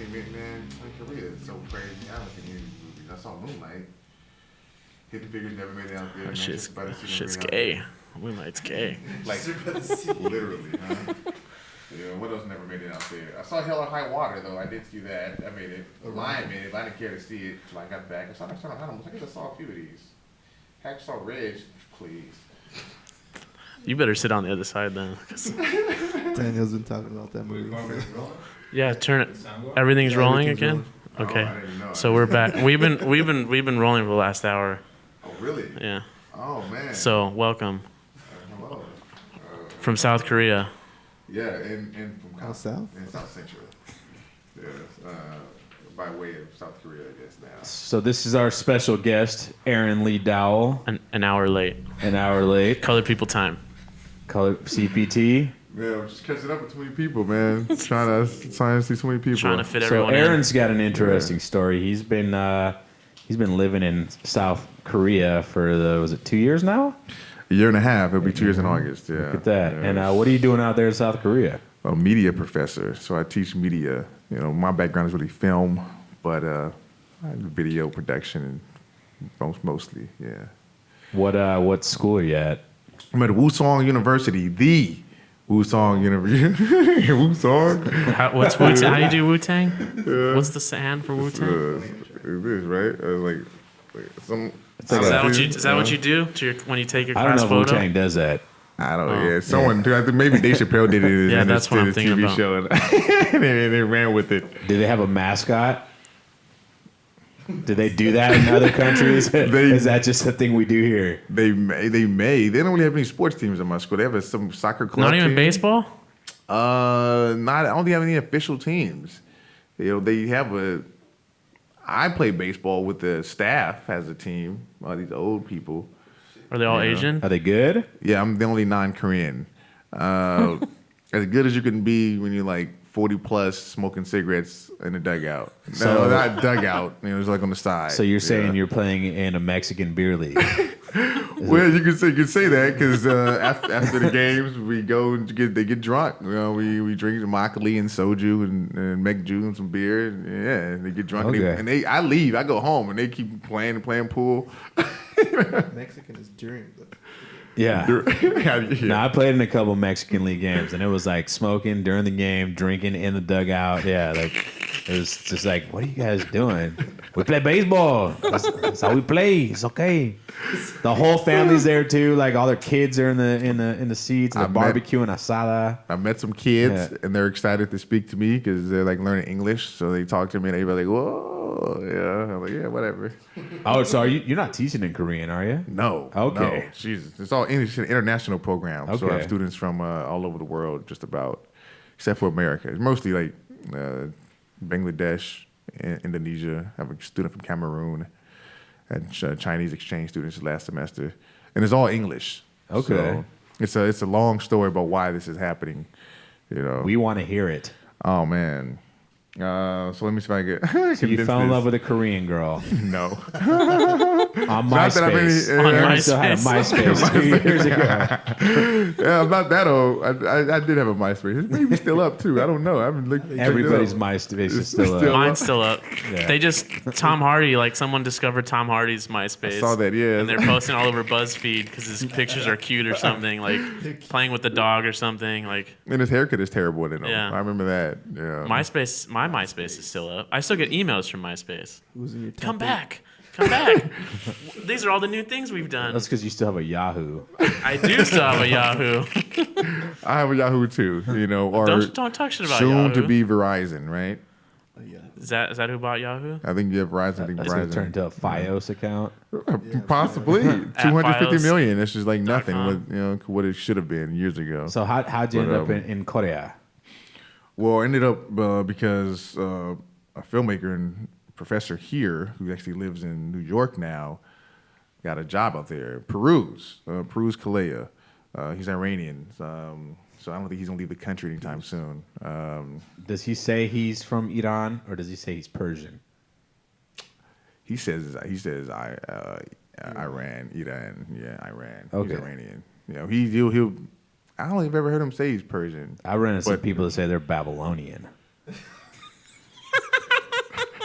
seen it, man. Korea is so crazy. I haven't seen any of these movies. I saw Moonlight. Hidden Figures never made it out there. Shit's gay. Moonlight's gay. Like, literally, huh? Yeah, what else never made it out there? I saw Hell or High Water, though. I did see that. I made it. Lion made it, but I didn't care to see it until I got back. I saw Nocturnal Animals. I guess I saw a few of these. Hacksaw Ridge, please. You better sit on the other side then. Daniel's been talking about that movie. Yeah, turn it. Everything's rolling again. Okay, so we're back. We've been rolling for the last hour. Oh really? Yeah. Oh man. So welcome. Hello. From South Korea. Yeah, and from South? And South Central. Yes, by way of South Korea, I guess now. So this is our special guest, Aaron Lee Dowell. An hour late. An hour late. Colored people time. Colored CPT. Yeah, I'm just catching up with too many people, man. trying to see so many people. Trying to fit So everyone Aaron's in. got an interesting story. He's been living in South Korea for was it 2 years now? A year and a half. It'll be 2 years in August. Yeah. Look at that. Yeah. And what are you doing out there in South Korea? A media professor. So I teach media. You know, my background is really film, but I do video production mostly. Yeah. What school are you at? I'm at Wusong University, the Wusong University. Wusong? How do you do Wu-Tang? What's the hand for Wu-Tang? It is, right? Like some. Is that what you do when you take your I don't class know if photo? Wu-Tang does that. I don't know. Yeah, someone. I think maybe Dave Chappelle did it Yeah, in that's his what I'm thinking TV about. show, and they ran with it. Do they have a mascot? Do they do that in other countries? Is that just a thing we do here? They may. They don't really have any sports teams in my school. They have some soccer club. Not even team. baseball? I don't think they have any official teams. You know, they have I play baseball with the staff as a team. All these old people. Are they all Asian? Are they good? Yeah, I'm the only non-Korean. As good as you can be when you're like 40 plus smoking cigarettes in the dugout. No, not dugout. You know, it's like on the side. So you're saying you're playing in a Mexican beer league? Well, you could say that because after the games we go and they get drunk. You know, we drink makgeolli and soju and mekju and some beer. And they get drunk. Okay. I leave. I go home and they keep playing pool. Mexican is during the Yeah. Yeah. No, I played in a couple Mexican League games, and it was like smoking during the game, drinking in the dugout. Yeah, like it was just like, what are you guys doing? We play baseball. That's how we play. It's okay. The whole family's there too. Like all their kids are in the seats. And the barbecue and asada. I met some kids and they're excited to speak to me because they're like learning English. So they talk to me and they're like, "Whoa, yeah." I'm like, "Yeah, whatever." Oh, so you're not teaching in Korean, are you? No. Okay. No. Jesus, it's all English, an international program. So I Okay. have students from all over the world, just about, except for America. It's mostly like Bangladesh, Indonesia. I have a student from Cameroon. And Chinese exchange students last semester, and it's all English. Okay. So it's a long story about why this is happening. You know. We want to hear it. Oh man. So let me see if I get. So you fell in love with a Korean girl No. on Not that I've MySpace. any- On I still had a MySpace 2 years ago. Yeah, I'm not that old. I did have a MySpace. It's maybe still up too. I don't know. I haven't looked. Everybody's MySpace is still up. Mine's still up. Yeah. They just Tom Hardy, like someone discovered Tom Hardy's MySpace. I saw that. Yeah. And they're posting all over BuzzFeed because his pictures are cute or something, like playing with the dog or something. Like And his haircut is terrible in it. Yeah. I remember that. Yeah. MySpace, my MySpace is still up. I still get emails from MySpace. who's in your Come top back. Come back. These are all the new things we've done. That's because you still have a Yahoo. I do still have a Yahoo. I have a Yahoo too. You know, or Don't talk shit about soon Yahoo. to be Verizon, right? eight? Yeah. Is that who bought Yahoo? I think you have Verizon. I think That's going to turn Verizon. into a FiOS account. Possibly 250 Fios. million. That's just like nothing. com. With what it should have been years ago. So how'd you end But, up in Korea? Well, I ended up because a filmmaker and professor here, who actually lives in New York now, got a job out there. Peruz Kalea. He's Iranian. So I don't think he's gonna leave the country anytime soon. Does he say he's from Iran or does he say he's Persian? He says Iran. Yeah, Iran. Okay. He's Iranian. You know, he'll. I don't think I've ever heard him say he's Persian. I run into some But- people that say they're Babylonian.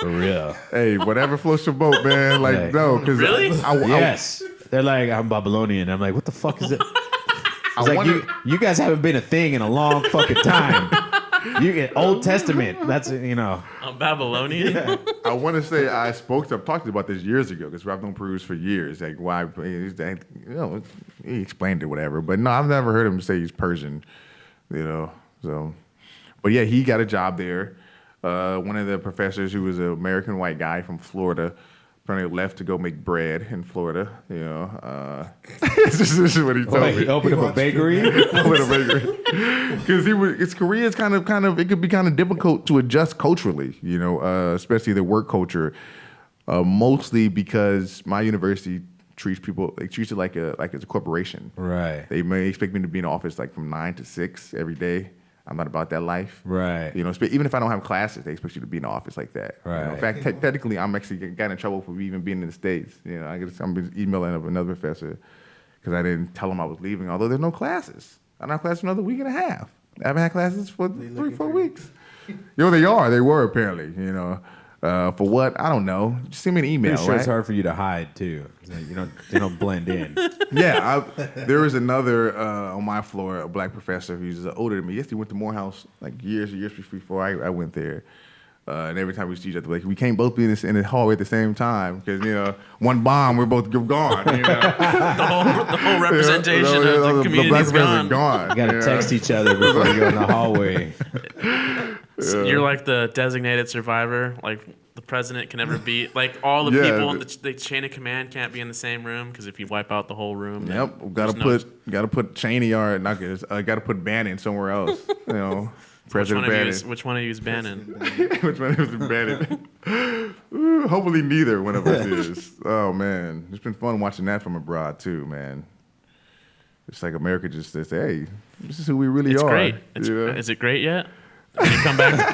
For real. Hey, whatever floats your boat, man. Like, Hey. no, because Really? Yes. They're like, I'm Babylonian. I'm like, what the fuck is it? It's like, wonder- you guys haven't been a thing in a long fucking time. You get Old Testament. That's, I'm Babylonian. I want to say I've talked to you about this years ago because I've known Peru's for years. Like, why? He explained it, whatever. But no, I've never heard him say he's Persian. So, but yeah, he got a job there. One of the professors, who was an American white guy from Florida, apparently left to go make bread in Florida. This is what he told me. He opened up a bakery. Because Korea is kind of it could be kind of difficult to adjust culturally, especially the work culture. Mostly because my university treats it like it's a corporation. Right. They may expect me to be in the office like from 9 to 6 every day. I'm not about that life. Right. Even if I don't have classes, they expect you to be in the office like that. Right. In fact, technically, I'm actually got in trouble for even being in the States. I'm emailing another professor because I didn't tell him I was leaving, although there's no classes. I don't have classes for another week and a half. I haven't had classes for 3-4 weeks. They are. They were, apparently, for what? I don't know. Just send me an email, Pretty sure right? it's hard for you to hide too. You don't blend in. Yeah, there was another on my floor, a black professor who's older than me. Yes, he went to Morehouse like years before I went there. And every time we see each other, like, we can't both be in the hallway at the same time because one bomb, we're both gone. The whole representation of the community black is professor's gone. You gotta text each other before you go in the hallway. You're like the designated survivor. Like the president can never be like all the people in the chain of command can't be in the same room because if you wipe out the whole room, Yep, gotta put Cheney or not. Gotta put Bannon somewhere else. President Bannon. Which one of you is Bannon? Which one is Bannon? Ooh, hopefully neither one of us is. Oh man, it's been fun watching that from abroad too, man. It's like America just says, "Hey, this is who we really It's are." great. Is it great yet? When you come back,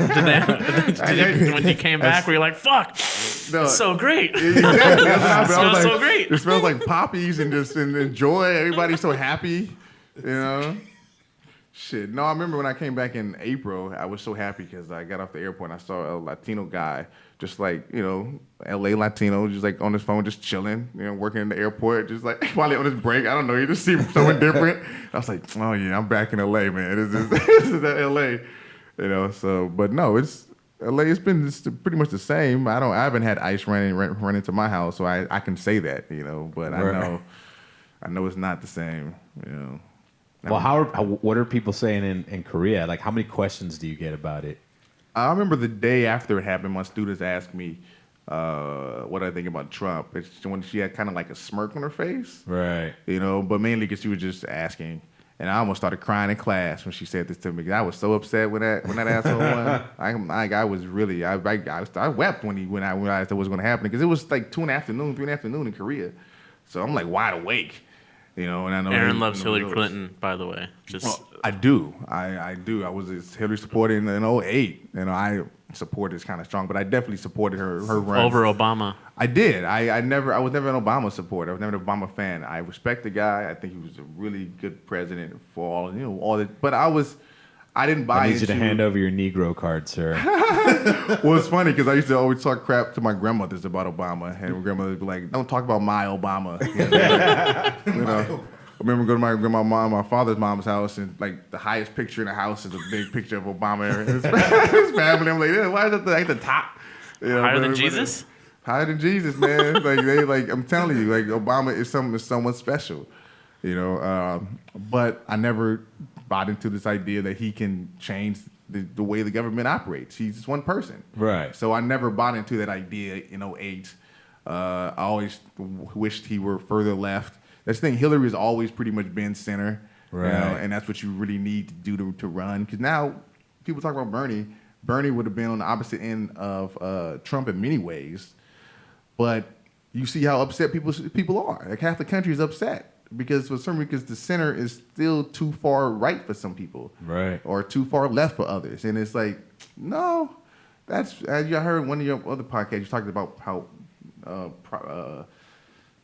when you came back, were you like, "Fuck, it's so great"? Exactly. That's what happened. It smells so great. It smells like poppies and joy. Everybody's so happy, Shit. No, I remember when I came back in April, I was so happy because I got off the airport and I saw a Latino guy, just like, LA Latino, just like on his phone, just chilling, working in the airport, just like while on his break. I don't know, he just seemed someone different. I was like, oh yeah, I'm back in LA, man. This is that LA. But no, it's LA. It's been pretty much the same. I haven't had ICE run into my house, so I can say that, But Right. I know it's not the same, Well, what are people saying in Korea? Like, how many questions do you get about it? I remember the day after it happened, my students asked me what I think about Trump. It's when she had kind of like a smirk on her face, Right. But mainly because she was just asking. And I almost started crying in class when she said this to me. 'Cause I was so upset when that asshole won. I was really I wept when I realized that was going to happen because it was like 2 in the afternoon, 3 in the afternoon in Korea. So I'm like wide awake, And I know Aaron loves Hillary Clinton, by the way. I do. I do. I was a Hillary supporter in 2008. I support is kind of strong, but I definitely supported her run over Obama. I did. I was never an Obama supporter. I was never an Obama fan. I respect the guy. I think he was a really good president for all that. But I didn't buy I need into. you to hand over your Negro card, sir. Well, it's funny because I used to always talk crap to my grandmothers about Obama, and my grandmother would be like, "Don't talk about my Obama." I remember going to my father's mom's house, and like the highest picture in the house is a big picture of Obama and his family. I'm like, yeah, why is that at the top? Higher than Jesus? Higher than Jesus, man. I'm telling you, like Obama is someone special, But I never bought into this idea that he can change the way the government operates. He's just one person, Right. So I never bought into that idea in 2008. I always wished he were further left. That's the thing. Hillary has always pretty much been center, Right. And that's what you really need to do to run. Because now people talk about Bernie. Bernie would have been on the opposite end of Trump in many ways, but you see how upset people are. Like half the country is upset because the center is still too far right for some people, Right. or too far left for others, and it's like, no, that's. I heard one of your other podcasts you talked about how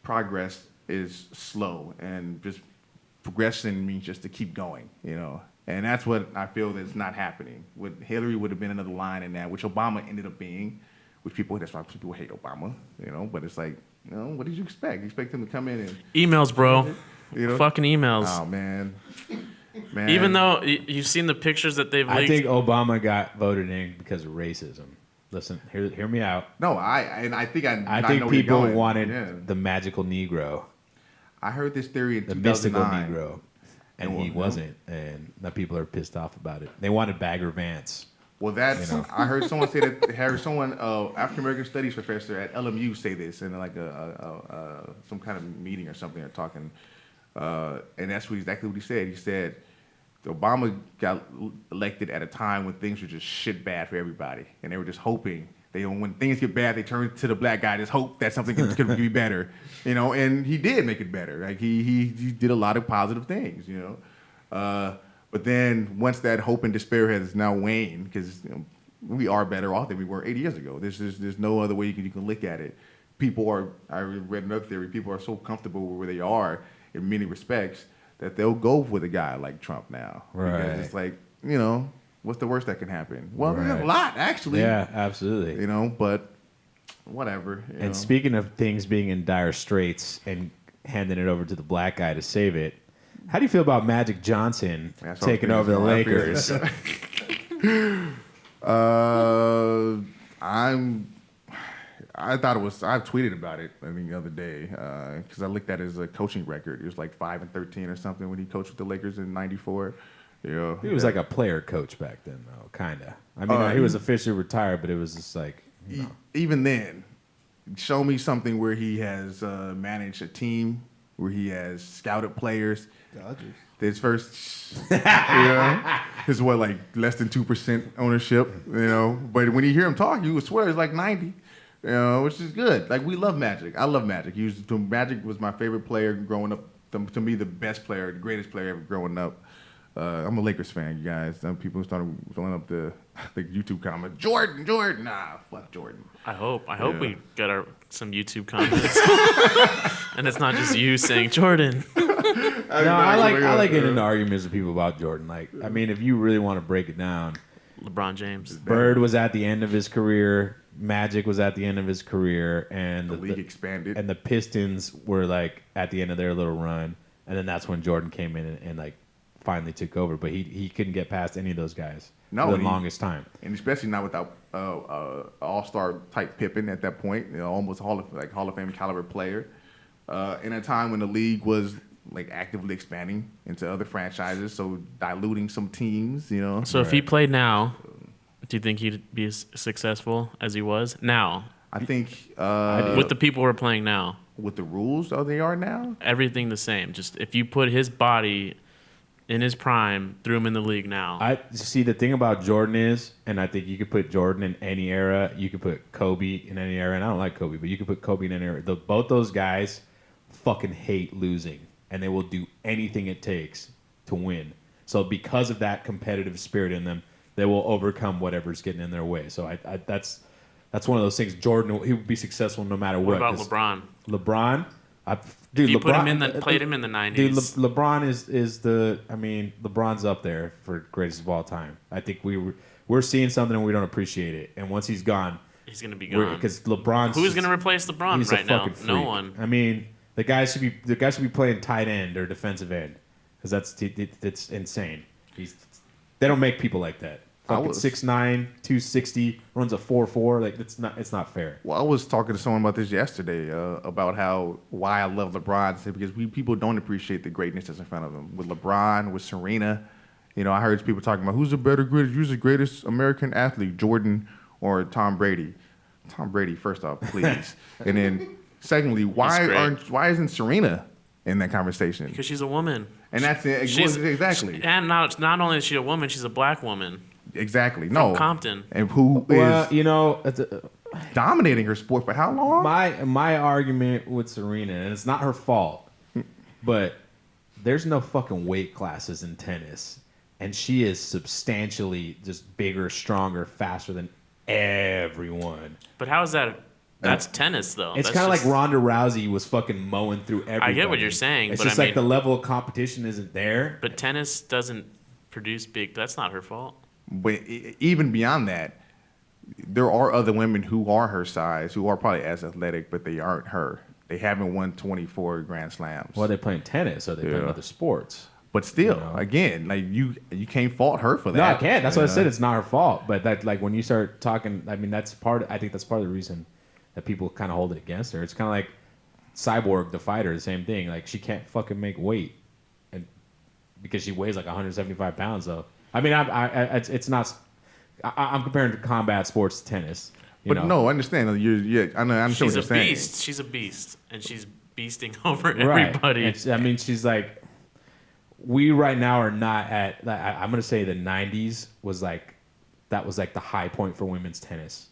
progress is slow and just progression means just to keep going, And that's what I feel that's not happening. What Hillary would have been another line in that, which Obama ended up being, which that's why people hate Obama, you know. But it's like, you know, what did you expect? You expect him to come in and Emails, bro. you know? Fucking emails. Oh man. Even though you've seen the pictures that they've leaked. I think Obama got voted in because of racism. Listen, hear me out. No, I think I know think where you're people going. wanted Yeah. the magical Negro, I heard this theory in the mystical 2009. Negro, and Well, he wasn't. And now people are pissed off about it. They wanted Bagger Vance. Well, that's You know. I heard someone say that. Heard someone African American Studies professor at LMU say this in like some kind of meeting or something or talking, and that's exactly what he said. He said Obama got elected at a time when things were just shit bad for everybody, and they were just hoping. When things get bad, they turn to the black guy. Just hope that something could be better, you know. And he did make it better. Like he did a lot of positive things, you know. But then once that hope and despair has now waned, because we are better off than we were 80 years ago. There's no other way you can look at it. I read another theory. People are so comfortable where they are in many respects that they'll go with a guy like Trump now. Right. Because it's like, you know, what's the worst that can happen? Well, Right. there's a lot actually. Yeah, absolutely. You know, but whatever. You know. And speaking of things being in dire straits and handing it over to the black guy to save it, how do you feel about Magic Johnson That's what I taking was over the thinking. Lakers? I thought it was. I tweeted about it the other day because I looked at his coaching record. It was like 5-13 or something when he coached with the Lakers in '94. You know, He was like a player coach back then, though, kind of. I mean, he was officially retired, but it was just like, you know. Even then, show me something where he has managed a team, where he has scouted players. Dodgers. His first, you know, his like less than 2% ownership, you know. But when you hear him talk, you would swear it's like 90, you know, which is good. Like we love Magic. I love Magic. Magic was my favorite player growing up. To me, the best player, the greatest player ever growing up. I'm a Lakers fan, you guys. Some people started filling up the YouTube comment. Jordan, nah, fuck Jordan. I hope Yeah. we get some YouTube comments, and it's not just you saying Jordan. No, I like getting into arguments with people about Jordan. Like, I mean, if you really want to break it down, LeBron James. Bird was at the end of his career. Magic was at the end of his career, and The league expanded. and the Pistons were like at the end of their little run, and then that's when Jordan came in and like finally took over. But he couldn't get past any of those guys for the longest time. And especially not without all-star type Pippen at that point, you know, almost Hall of Fame caliber player. In a time when the league was like actively expanding into other franchises, so diluting some teams, you know. So if he played now, do you think he'd be as successful as he was now? I think With the people who are playing now, with the rules they are now, everything the same. Just if you put his body in his prime, threw him in the league now. I see the thing about Jordan is, and I think you could put Jordan in any era. You could put Kobe in any era, and I don't like Kobe, but you could put Kobe in any era. Both those guys fucking hate losing, and they will do anything it takes to win. So because of that competitive spirit in them, they will overcome whatever's getting in their way. So that's one of those things. Jordan, he would be successful no matter what. What about LeBron? LeBron, If you LeBron, put him in played him in the 90s. Dude, LeBron is the. I mean, LeBron's up there for greatest of all time. I think we're seeing something and we don't appreciate it. And once he's gone, he's gonna be gone. Because LeBron's. Who's gonna replace LeBron he's right a now? fucking freak. No one. I mean, the guy should be playing tight end or defensive end because it's insane. They don't make people like that. Fucking 6'9", 260, runs a 4.4. Like it's not fair. Well, I was talking to someone about this yesterday about why I love LeBron. Because people don't appreciate the greatness that's in front of them. With LeBron, with Serena, you know, I heard people talking about who's the greatest American athlete, Jordan or Tom Brady. Tom Brady, first off, please, and then secondly, why isn't Serena in that conversation? Because she's a woman. And that's it. Exactly. And not only is she a woman, she's a black woman. Exactly. From No. Compton. And who Well, is you know. dominating her sport for how long? My argument with Serena, and it's not her fault, but there's no fucking weight classes in tennis, and she is substantially just bigger, stronger, faster than everyone. But how is that? That's tennis, though. It's That's kind of like just- Ronda Rousey was fucking mowing through everybody. I get what you're saying, It's but just I like the mean- level of competition isn't there. But tennis doesn't produce big. That's not her fault. But even beyond that, there are other women who are her size, who are probably as athletic, but they aren't her. They haven't won 24 Grand Slams. Well, they're playing tennis, or they're playing other sports. But still, again, like you can't fault her for that. No, I can't. That's what I said. It's not her fault. But that, like, when you start talking, I mean, I think that's part of the reason that people kind of hold it against her. It's kind of like Cyborg, the fighter, the same thing. Like, she can't fucking make weight, and because she weighs like 175 pounds, though. I mean, it's not. I'm comparing combat sports to tennis. But no, I understand. I understand She's what you're saying. Beast. She's a beast, and she's beasting over everybody. Right. I mean, she's like, we right now are not at. I'm gonna say the '90s was like, that was like the high point for women's tennis,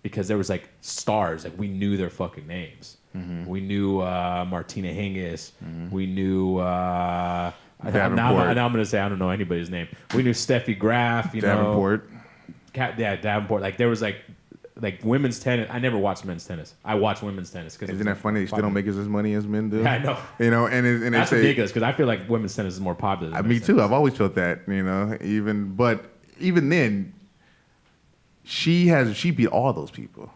because there was like stars. Like, we knew their fucking names. Mm-hmm. We knew Martina Hingis. Mm-hmm. We knew. Now I'm gonna say I don't know anybody's name. We knew Steffi Graf. Davenport. Davenport. Like, there was like women's tennis. I never watched men's tennis. I watch women's tennis because isn't that funny? They still don't make as much money as men do. Yeah, I know. And that's ridiculous, because I feel like women's tennis is more popular. Than me too. tennis. I've always felt that. Even then, she beat all those people.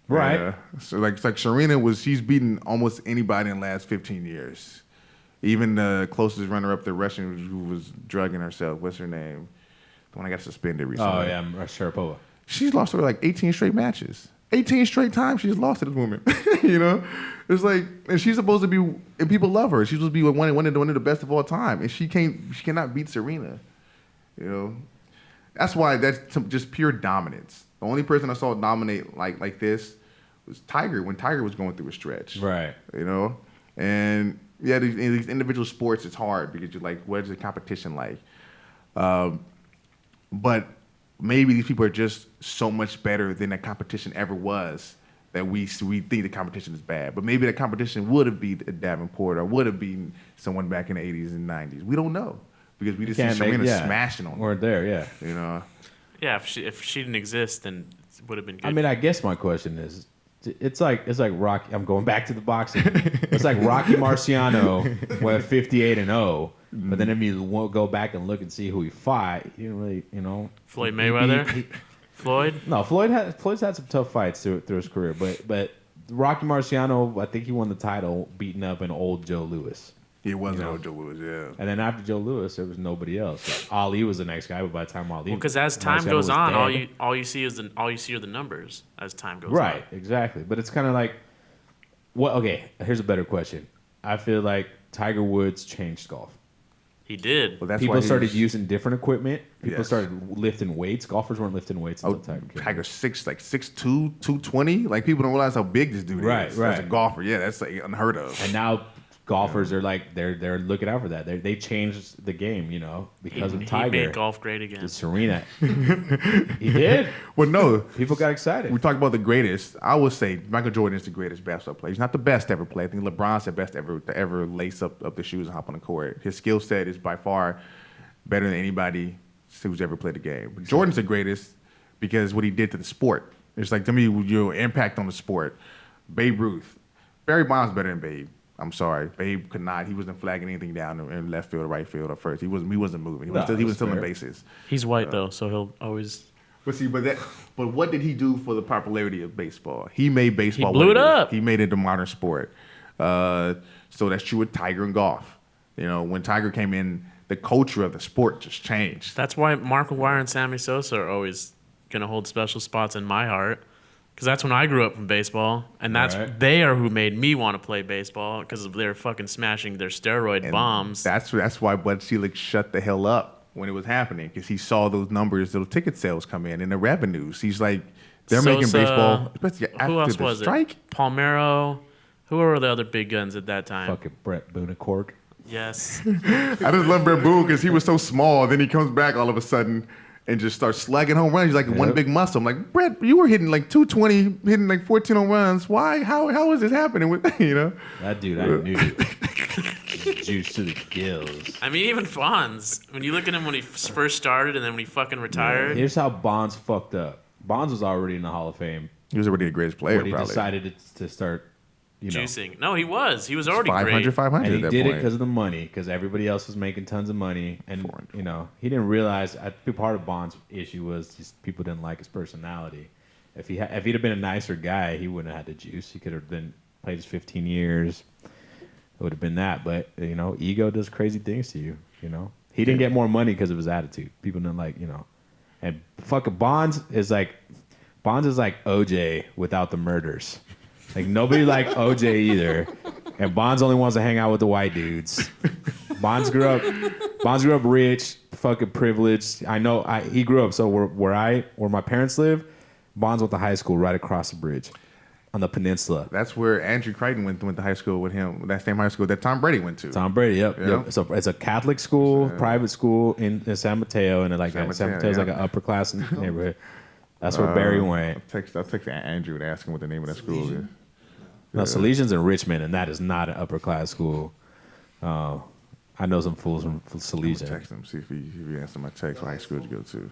Right. So like Serena she's beaten almost anybody in the last 15 years. Even the closest runner-up, the Russian who was drugging herself. What's her name? The one I got suspended recently. Oh yeah, Sharapova. She's lost over like 18 straight matches. 18 straight times she's lost to this woman. It's like, and she's supposed to be, and people love her. She's supposed to be one of the best of all time, and she cannot beat Serena. That's why that's just pure dominance. The only person I saw dominate like this was Tiger, when Tiger was going through a stretch. Right. And yeah, these individual sports, it's hard because you're like, what is the competition like? But maybe these people are just so much better than that competition ever was that we think the competition is bad. But maybe that competition would have beat a Davenport or would have beaten someone back in the 80s and 90s. We don't know because we just see Serena smashing on them. We're there, yeah. Yeah, if she didn't exist, then it would have been good. I mean, I guess my question is, it's like Rocky. I'm going back to the boxing. It's like Rocky Marciano went 58-0. But then if you won't go back and look and see who he fought, you didn't really, Floyd Mayweather? Floyd? No, Floyd's had some tough fights through his career. But Rocky Marciano, I think he won the title beating up an old Joe Louis. He was an old Joe Louis, yeah. And then after Joe Louis, there was nobody else. Like, Ali was the next guy, but by the time Ali, because as time goes on, all you see are the numbers as time goes on. Right, exactly. But it's kind of like, okay, here's a better question. I feel like Tiger Woods changed golf. He did. Well, that's People started using different equipment. People started lifting weights. Golfers weren't lifting weights until Tiger came. Tiger's 6'2", 220. Like, people don't realize how big this dude is. Right. As a golfer, yeah, that's like unheard of. And now golfers are like they're looking out for that. They changed the game, because of Tiger. He made golf great again. Serena. He did. Well, no. People got excited. We talk about the greatest. I would say Michael Jordan is the greatest basketball player. He's not the best to ever play. I think LeBron's the best to ever lace up the shoes and hop on the court. His skill set is by far better than anybody who's ever played the game. But Jordan's the greatest because what he did to the sport. It's like, to me, your impact on the sport. Babe Ruth. Barry Bonds better than Babe. I'm sorry, Babe could not. He wasn't flagging anything down in left field or right field or first. He wasn't moving. He was still in bases. He's white though, so he'll always. But what did he do for the popularity of baseball? He made baseball. He blew it up. He made it a modern sport. So that's true with Tiger and golf. When Tiger came in, the culture of the sport just changed. That's why Mark McGwire and Sammy Sosa are always gonna hold special spots in my heart. Because that's when I grew up from baseball, and they are who made me want to play baseball because they're fucking smashing their steroid bombs. That's why Bud Selig shut the hell up when it was happening, because he saw those numbers, those ticket sales come in and the revenues. He's like, they're making baseball, especially after the strike. Palmeiro. Who were the other big guns at that time? Fucking Brett Boonicork. Yes. I just love Brett Boone because he was so small. Then he comes back all of a sudden and just starts slugging home runs. He's like one big muscle. I'm like, Brett, you were hitting like 220, hitting like 14 home runs. Why? How is this happening? That dude, I knew. Juice to the gills. I mean, even Bonds. When you look at him when he first started and then when he fucking retired. Here's how Bonds fucked up. Bonds was already in the Hall of Fame. He was already the greatest player, But he decided to start juicing. No, he was. He was already 500, great. 500 And at he that did it point. because of the money, because everybody else was making tons of money, and he didn't realize. I think part of Bond's issue was just people didn't like his personality. If he'd have been a nicer guy, he wouldn't have had the juice. He could have played his 15 years. It would have been that, but ego does crazy things to you. He didn't get more money because of his attitude. People didn't like, and fucking Bonds is like OJ without the murders. Like nobody liked OJ either, and Bonds only wants to hang out with the white dudes. Bonds grew up rich, fucking privileged. I know he grew up. So where my parents live, Bonds went to high school right across the bridge on the peninsula. That's where Andrew Crichton went to high school with him. That same high school that Tom Brady went to. Tom Brady, yep. Yeah. So it's a Catholic school, private school in San Mateo, and San Mateo's like an upper class neighborhood. That's where Barry went. I'll text Andrew and ask him what the name of that school is. No, Salesian's in Richmond, and that is not an upper class school. I know some fools from I'm Salesian. gonna text him, see if he answered my text. What high school did you go to?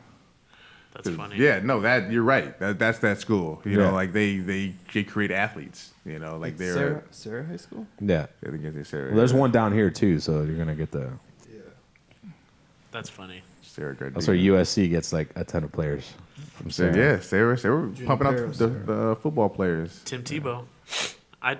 That's funny. Yeah, no, that you're right. That's that school. You Yeah. know, like they create athletes. Like they're Sarah High School. Yeah. I think it's Sarah. Well, there's one down here too, so you're gonna get the. Yeah. That's funny. Sarah. That's where USC gets like a ton of players from Sarah. Yeah, Sarah pumping up Junipero, the football players. Tim Tebow. I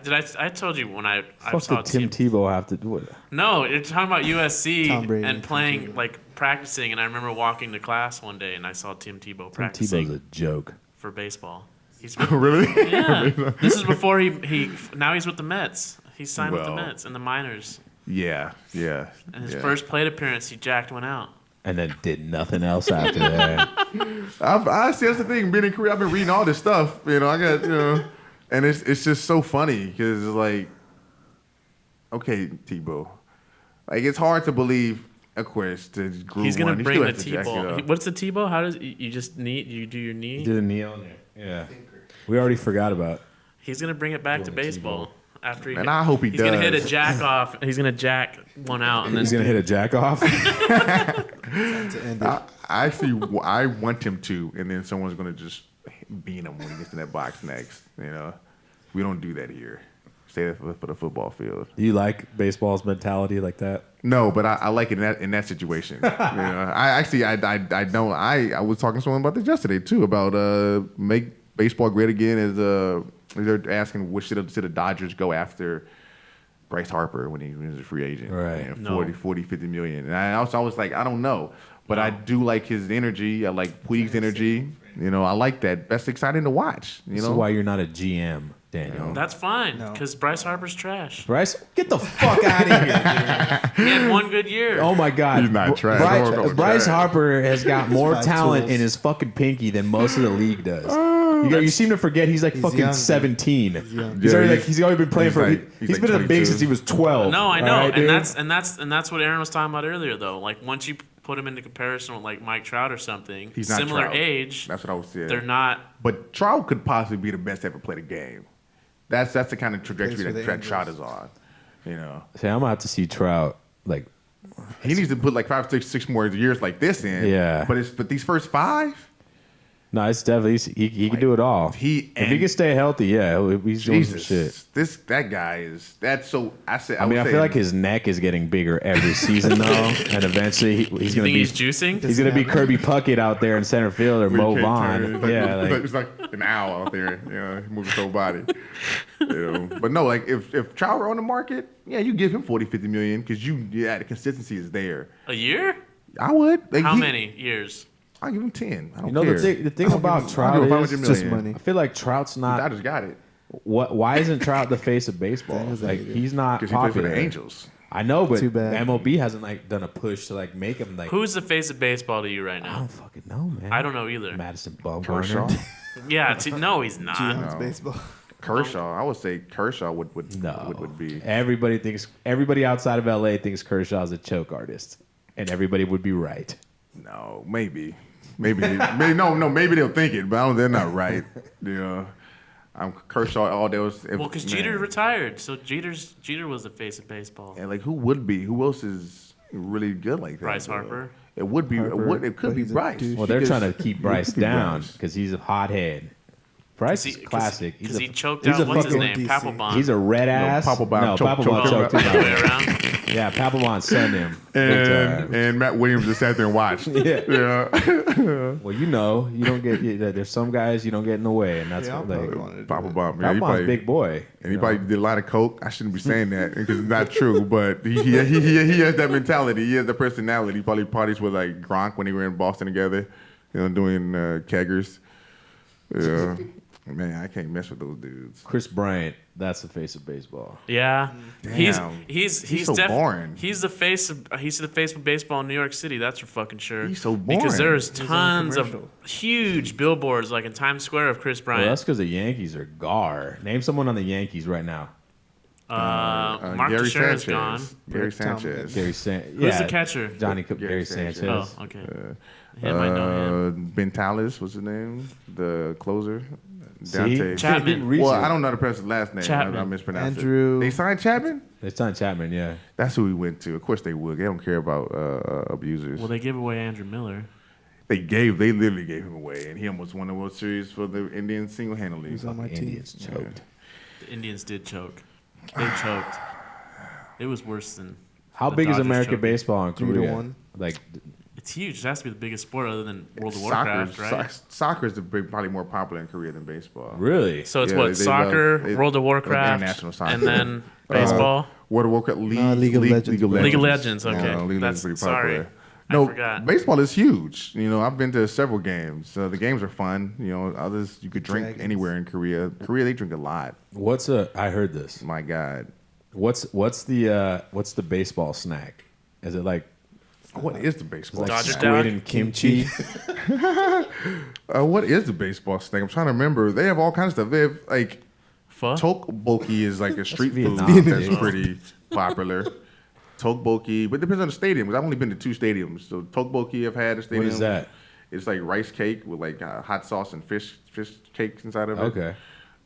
told you when I Fuck saw did Tim Tebow have to do it? No, you're talking about Tom USC Brady, and Tim playing, Tebow. like practicing, and I remember walking to class one day and I saw Tim Tebow Tim practicing Tebow's a joke. for baseball. He's Really? yeah. This is before he now he's with the Mets. He's signed with the Well. Mets in the minors. Yeah. And his yeah. first plate appearance, he jacked one out. And then did nothing else after that. I see that's the thing. Being in Korea, I've been reading all this stuff. I got and it's just so funny because it's like, okay, Tebow, like it's hard to believe. Of course, to grew He's gonna one. He bring still the has to jack it Tebow. up. What's the Tebow? How does you just you do your knee? Did a knee on there. Yeah. We already forgot about. He's gonna bring it back to Doing the baseball after he. And I hope he he's gonna hit a does. jack off. He's gonna jack one out and then He's gonna hit a jack off. To end it. I want him to, and then someone's gonna just beat him when he gets in that box next. We don't do that here. Stay there for the football field. Do you like baseball's mentality like that? No, but I like it in that situation. I don't. I was talking to someone about this yesterday too about make baseball great again. As they're asking, should the Dodgers go after Bryce Harper when he was a free agent? Right. And No. 40, 50 million. And I was like, I don't know, but I do like his energy. I like Puig's energy. I like that. That's exciting to watch. This is why you're not a GM, Daniel. that's fine No. because Bryce Harper's trash. Bryce, get the fuck out of here, dude. He had one good year. Oh my God. He's not trash. Bryce, No, Bryce trash. Harper has got more five talent tools. in his fucking pinky than most of the league does. You seem to forget he's like fucking young, dude. 17. He's young. He's Yeah, already he's- he's already been playing he's for. like- He's he's been like in the big 22. since he was 12. No, I know, All right, dude? and that's what Aaron was talking about earlier, though. Like once you put him into comparison with like Mike Trout or something, He's not similar Trout. age, That's what I was saying. they're not. But Trout could possibly be the best to ever play the game. That's the kind of trajectory Plays for that the Trout Angels. is on. See, I'm gonna have to see Trout. Like, He needs to put like 5, 6 more years like this in. Yeah. But these first 5, no, it's definitely he can do it all. if If he he can stay healthy, yeah, he's doing some Jesus, shit. that guy is. That's so. I said. I mean, I feel like his neck is getting bigger every season though, and eventually he's You gonna think be he's juicing? he's gonna be Kirby Puckett out there in center field or Mo Vaughn. It's Yeah, like, it's like an owl out there. He moves his whole body. But no, like if Trout were on the market, yeah, you give him 40, 50 million because the consistency is there. A year? I would. Like, How many years? I'll give him 10. I don't you know care. the thing about I'll Trout give him is 500 Just million. money. I feel like Trout's The not. Dodgers got it Why isn't Trout the face of baseball? Daniel's Like hated. he's not because he plays for popular. the Angels. I know, but Too bad. MLB hasn't like done a push to like make him like. Who's the face of baseball to you right I now? don't fucking know, man. I don't know either. Madison Bumgarner. Kershaw. Yeah, no, he's not. Gion's No. baseball. Kershaw. I would say Kershaw would No, be. Everybody outside of LA thinks Kershaw is a choke artist, and everybody would be right. No, maybe, maybe they'll think it, but they're not right. I'm Kershaw all day. Well, because Jeter retired, so Jeter was the face of baseball. And like, who would be? Who else is really good like that? Bryce though? Harper. It would be. Harper, It could but be he's a Bryce. douche. Well, they're Because- trying to keep Bryce keep down Bryce. because he's a hothead. Price is classic. Because he choked he's out, a what's his fucking- name? DC. Papelbon. He's a red ass. Papelbon choked him choked out. him Other way out. around. Yeah, Papelbon sent him. big time. And Matt Williams just sat there and watched. Yeah. Yeah. Well, you don't get. There's some guys you don't get in the way, and that's Yeah, I what probably like. wanted to do Papa it. Bomb. Yeah, Papelbon's big boy. And he probably did a lot of coke. I shouldn't be saying that because it's not true. But he has that mentality. He has the personality. He probably parties with like Gronk when they were in Boston together, doing keggers. Yeah, man, I can't mess with those dudes. Chris Bryant, that's the face of baseball. Yeah, Damn. he's so boring. He's the face of baseball in New York City. That's for fucking sure. He's so because boring. there's He's on tons of commercial. huge billboards like in Times Square of Chris Well, Bryant. that's because the Yankees are gar. Name someone on the Yankees right now. Mark Gary Teixeira's Sanchez. gone. Gary Rick Thomas. Sanchez. Gary San. Who's the catcher? Johnny Gary Sanchez. Sanchez. Oh, okay. Him, I know him. Ben Talis, what's his name? The closer. Dante. Chapman. Well, I don't know the person's last name. Chapman. I mispronounced Andrew- it. They signed Chapman? It's on Chapman, yeah. That's who we went to. Of course they would. They don't care about abusers. Well, they gave away Andrew Miller. They literally gave him away, and he almost won the World Series for the Indians single-handedly. He's on my team. Indians choked. The Indians did choke. They choked. It was worse than. How the big is Dodgers American choking. baseball in 3-1. Korea? Like, It's huge. It has to be the biggest sport other than World of Soccer, Warcraft, right? Soccer is probably more popular in Korea than baseball. really? So it's Yeah, what they soccer, love- World of Warcraft, international soccer. and then baseball. World of Warcraft, League of Legends. League of Legends, okay. League of Legends That's- is pretty sorry. popular. I No, forgot. baseball is huge. I've been to several games. The games are fun. Others you could drink Dragons. anywhere in Korea. Korea, they drink a lot. I heard this. My God. What's the baseball snack? Is it like What is the baseball Dodger snack? Dog? squid and kimchi? What is the baseball snack? I'm trying to remember. They have all kinds of stuff. They have like Pho? tteokbokki is like a street food Vietnam, that's dude. pretty popular. Tteokbokki, but it depends on the stadium. 'Cause I've only been to 2 stadiums. So tteokbokki I've had a stadium. What is that? It's like rice cake with like hot sauce and fish cakes inside of it. Okay.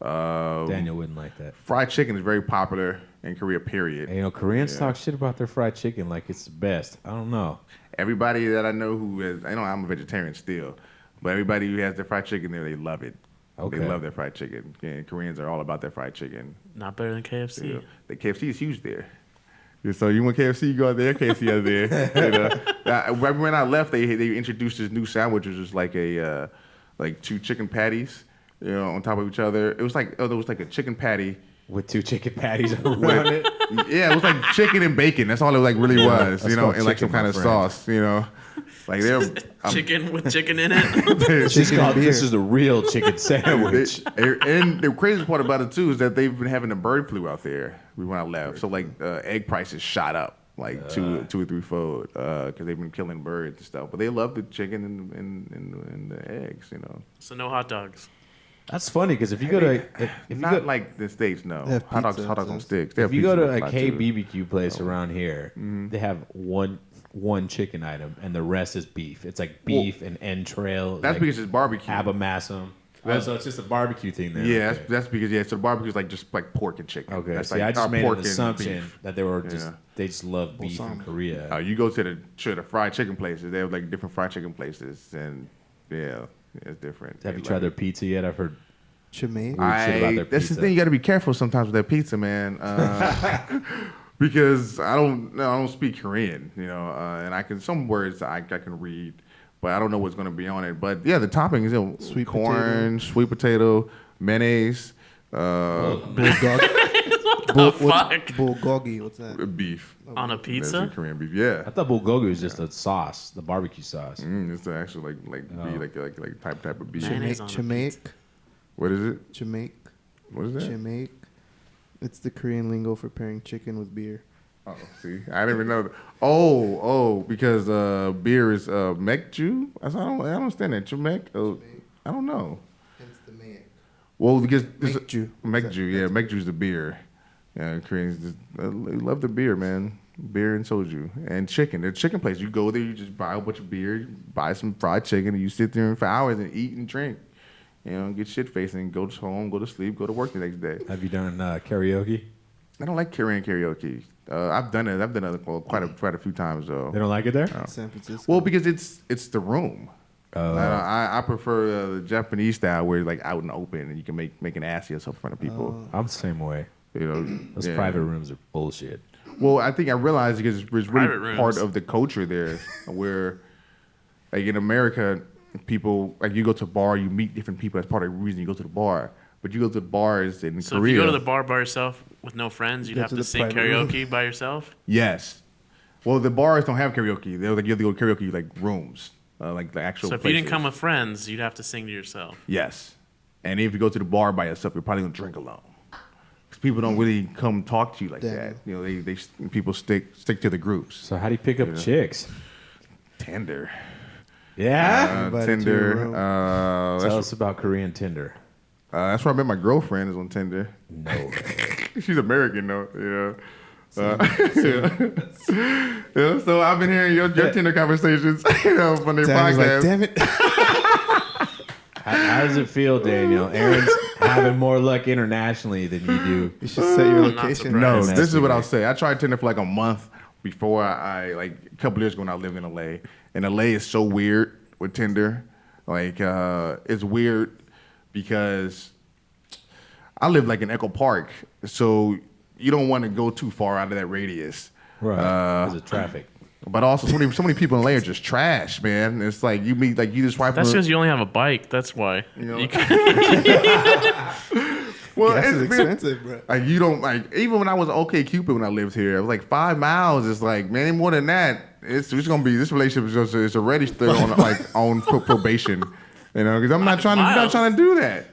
Daniel wouldn't like that. Fried chicken is very popular in Korea, period. And, Koreans talk shit about their fried chicken like it's the best. I don't know. Everybody that I know who is, I'm a vegetarian still, but everybody who has their fried chicken there, they love it. Okay. They love their fried chicken. Yeah, Koreans are all about their fried chicken. Not better than KFC. Yeah. The KFC is huge there. Yeah, so you want KFC, you go out there, KFC out there. When I left, they introduced this new sandwich, which was like a like 2 chicken patties, on top of each other. It was like a chicken patty. With 2 chicken patties around it. Yeah, it was like chicken and bacon. That's all it like really was, That's called and like some chicken, kind my of friend. sauce, Like they're Chicken with chicken in it. This is the real chicken sandwich. And the craziest part about it too is that they've been having a bird flu out there. When I left, so like egg prices shot up like two or 3-fold because they've been killing birds and stuff. But they love the chicken and the eggs, So no hot dogs. That's funny because if you go to Not like the States, no. They have Hot dogs pizza. on sticks. They have if you go pizza to a a lot, K too. BBQ place around here, they have one chicken item and the rest is beef. It's like beef and entrail. That's like because it's barbecue. Abba-massum. So it's just a barbecue thing there. Yeah, Okay. that's because so the barbecue is like just like pork and chicken. Okay, That's see, like, I just made pork an and assumption beef. that they were just Yeah. they just love beef in Balsam. Korea. You go to the fried chicken places. They have like different fried chicken places, and yeah, it's different. Have They you tried love their it. pizza yet? I've heard. Chimay. shit about their That's the pizza. thing. You got to be careful sometimes with that pizza, man. Because I don't speak Korean, and I can some words I can read, but I don't know what's going to be on it. But yeah, the toppings, Sweet corn, sweet potato, mayonnaise, Bulgogi. Fuck. Bulgogi. What's that? beef. On a That's pizza? Korean beef. Yeah. I thought bulgogi was just a sauce, the barbecue sauce. It's the actual like beef, like type of beef. Mayonnaise on a Chimay. What is it? Chimay. What is that? Chimay. It's the Korean lingo for pairing chicken with beer. Oh, see, I didn't even know. Because beer is mekju. I don't understand that. Chumek? I don't know. Hence the mayak. Well, because Mekju. Mekju, yeah, Mekju's the beer. Yeah, Koreans just, they love the beer, man. Beer and soju and chicken. The chicken place, you go there, you just buy a bunch of beer, buy some fried chicken, and you sit there for hours and eat and drink. Get shit faced and go home, go to sleep, go to work the next day. Have you done karaoke? I don't like Korean karaoke. I've done it. I've done it quite a few times though. They don't like it there. San Francisco. Well, because it's the room. I prefer the Japanese style where it's like out in the open and you can make an ass of yourself in front of people. I'm the same way. You know, Those yeah. private rooms are bullshit. Well, I think I realized because it's Private really rooms. part of the culture there, where like in America, people like you go to a bar, you meet different people. That's part of the reason you go to the bar. But you go to the bars in So Korea. if you go to the bar by yourself with no friends, you'd Go have to to the sing private room. karaoke by yourself. Yes. Well, the bars don't have karaoke. They're like you have to go to karaoke like rooms, like the actual. So if you didn't places. come with friends, you'd have to sing to yourself. Yes. And if you go to the bar by yourself, you're probably gonna drink alone. Because people don't really come talk to you like Damn. that. You know, they people stick to the groups. So how do you pick up chicks? Tinder. Yeah. Invited to your Tinder. room. Tell That's, us about Korean Tinder. that's where I met my girlfriend is on Tinder. No. She's American though. Yeah. Yeah, so I've been hearing your Tinder conversations, from their Daniel's podcast. like, damn it. How does it feel, Daniel? Aaron's having more luck internationally than you do. You should set your I'm not location. surprised. No, Nice. this is what I'll say. I tried Tinder for like a month before I like a couple years ago when I lived in LA. And LA is so weird with Tinder. Like it's weird because I live like in Echo Park, so you don't want to go too far out of that radius. Right. Because of traffic. But also, so many people in LA are just trash, man. It's like you meet, like you just swipe. That's on- because you only have a bike. That's why. You know? You can- well, Gas is it's- expensive, bro. Like you don't like even when I was OK Cupid when I lived here, it was like 5 miles. It's like man, any more than that, it's gonna be this relationship is just it's already still on like on probation, because I'm not trying to you're not trying to do that,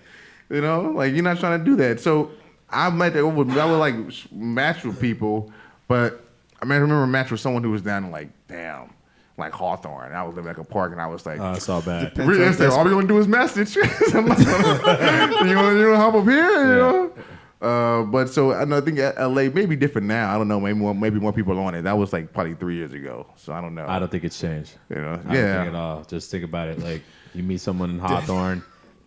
like you're not trying to do that. So I met I would like match with people, but I remember match with someone who was down in like Hawthorne. I was living at a park and I was like. It's all bad. Depends on Really, all we gonna do is message. I'm not gonna, you wanna hop up here, But so I think LA may be different now. I don't know. Maybe more people are on it. That was like probably 3 years ago. So I don't know. I don't think it's changed. You know, I don't think at all. Just think about it. Like you meet someone in Hawthorne,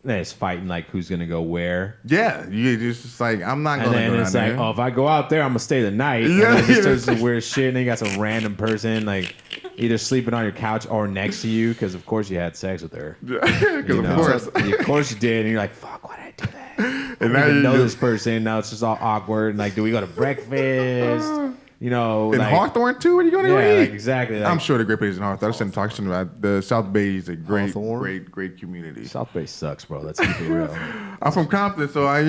then it's fighting like who's gonna go where. Yeah, you just like I'm not And gonna then go it's down like, there. oh, if I go out there, I'm gonna stay the night. Yeah, And then it just yeah. does some weird shit. And then you got some random person like either sleeping on your couch or next to you because of course you had sex with her. Because You know? Of course you did. And you're like, fuck, why did I do that? I don't now even you know just- this person. Now it's just all awkward. And like, do we go to breakfast? in like, Hawthorne too. What are you going to yeah, eat? like, exactly. Like, I'm sure the great place in Hawthorne. I was sitting talking about the South Bay is a great, Hawthorne? great community. South Bay sucks, bro. Let's keep it real. I'm from Compton, so I